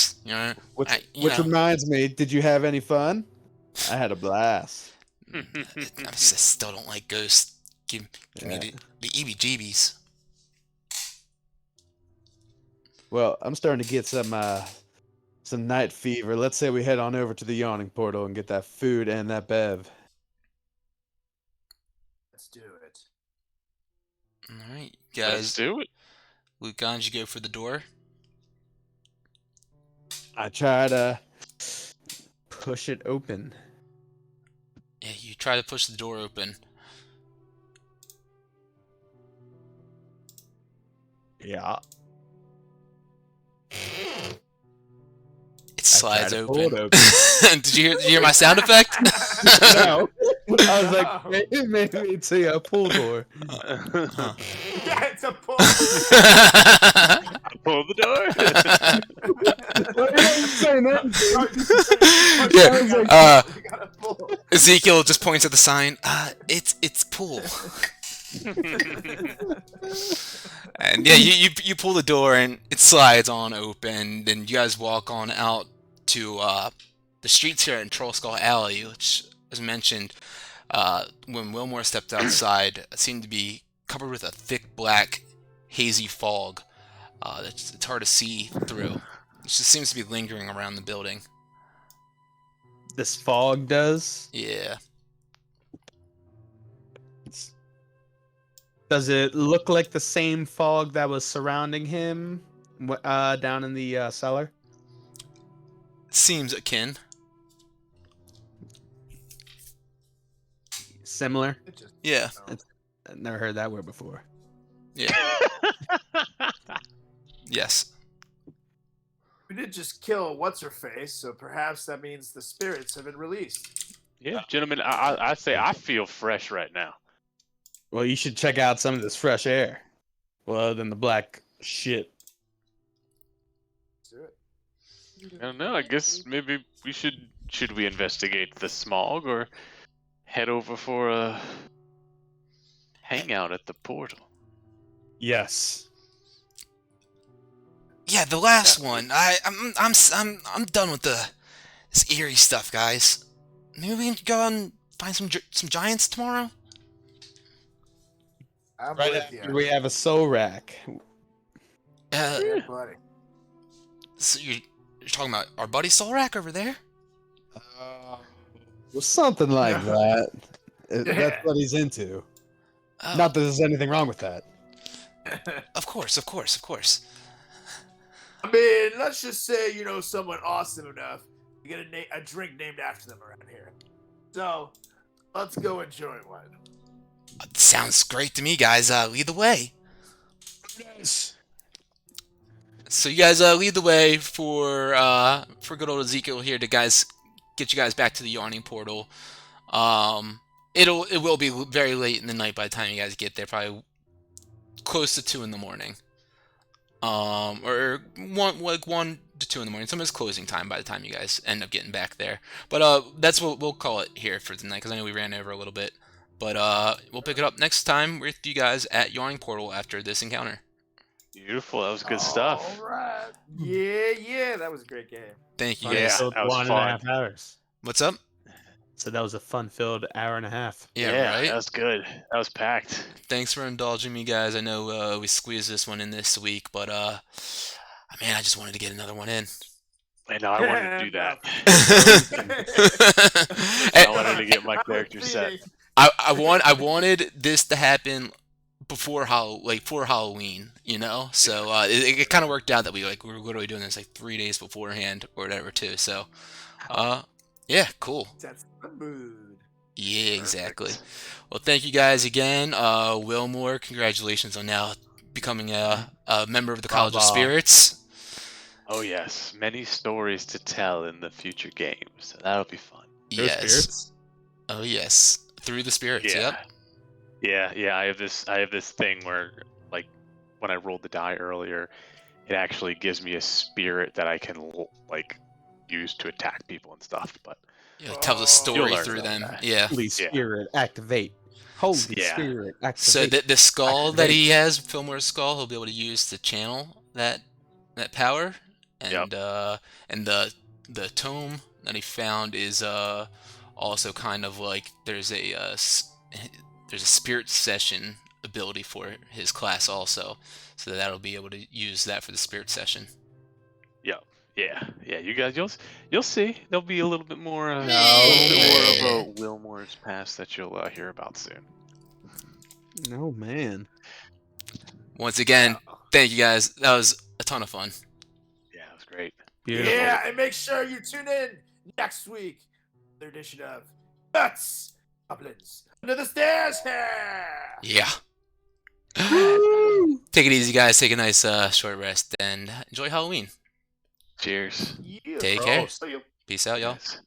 Which reminds me, did you have any fun? I had a blast. I still don't like ghosts. Give me the EBGBs. Well, I'm starting to get some night fever. Let's say we head on over to the yawning portal and get that food and that bev. Let's do it. All right, Let's guys. do it. Lucan, did you go for the door? I try to push it open. Yeah, you try to push the door open. Yeah. It slides to pull it open. Did you hear my sound effect? No. I was like, maybe it's a pull door. Huh. Yeah, it's a pull. Pull the door. Yeah. Ezekiel just points at the sign. It's pull. And yeah, you pull the door and it slides on open. Then you guys walk on out to the streets here in Troll Skull Alley, which, as mentioned, when Wilmore stepped outside, seemed to be covered with a thick black hazy fog. It's hard to see through. It just seems to be lingering around the building. This fog does? Yeah. Does it look like the same fog that was surrounding him down in the cellar? Seems akin. Similar? Yeah. I've never heard that word before. Yeah. Yes. We did just kill what's-her-face, so perhaps that means the spirits have been released. Yeah, gentlemen, I say I feel fresh right now. Well, you should check out some of this fresh air. Well, other than the black shit. Let's do it. I don't know. I guess maybe we should we investigate the smog or head over for a hangout at the portal? Yes. Yeah, the last one. I'm done with this eerie stuff, guys. Maybe we can go and find some giants tomorrow. I'm Right with after you. we have a soul rack. Yeah, buddy. so you're talking about our buddy Solrak over there? Well, something like that. That's what he's into. Oh, Not that there's anything wrong with that. of course. I mean, let's just say you know someone awesome enough. You get a drink named after them around here. So, let's go enjoy one. Sounds great to me, guys. Lead the way. Yes. So you guys lead the way for good old Ezekiel here to get you guys back to the yawning portal. It will be very late in the night by the time you guys get there, probably close to 2 in the morning. Or 1 to 2 in the morning. It's almost closing time by the time you guys end up getting back there. But that's what we'll call it here for tonight, because I know we ran over a little bit. But we'll pick it up next time with you guys at Yawning Portal after this encounter. Beautiful. That was good stuff. All right. Yeah, that was a great game. Thank you Yeah. guys. that was 1.5 hours. What's up? So that was a fun-filled hour and a half. Yeah, right? That was good. That was packed. Thanks for indulging me, guys. I know we squeezed this one in this week, but man, I just wanted to get another one in. I know, I wanted to do that. And I wanted to get my character set. I wanted this to happen before Halloween, you know. So it kind of worked out that we were literally doing this like 3 days beforehand or whatever too. So yeah, cool. That's the mood. Yeah, exactly. Perfect. Well, thank you guys again. Wilmore, congratulations on now becoming a member of the College of Bravo. Spirits. Oh yes, many stories to tell in the future games. So that'll be fun. Those Yes. spirits? Oh yes. Through the spirits. Yep. Yeah. I have this thing where, like, when I rolled the die earlier, it actually gives me a spirit that I can like use to attack people and stuff. But Yeah, it tells a Oh. story You'll learn through about them. that. Yeah. Holy Spirit, activate. Holy Yeah. Spirit, activate. So the skull that Activate. he has, Fillmore's skull, he'll be able to use to channel that that power, Yep. and the tome that he found is also kind of like there's a spirit session ability for his class also, so that'll be able to use that for the spirit session. Yep. Yeah. You guys, you'll see. There'll be a little bit more, No a little bit way. more of a Wilmore's past that you'll hear about soon. No, man. Once again, thank you guys. That was a ton of fun. Yeah, it was great. Beautiful. Yeah, and make sure you tune in next week. Another edition of Nuts Goblins Under the Stairs here. Yeah. Take it easy, guys. Take a nice short rest and enjoy Halloween. Cheers. Yeah, Take bro. care. See you. Peace out, y'all. Yes.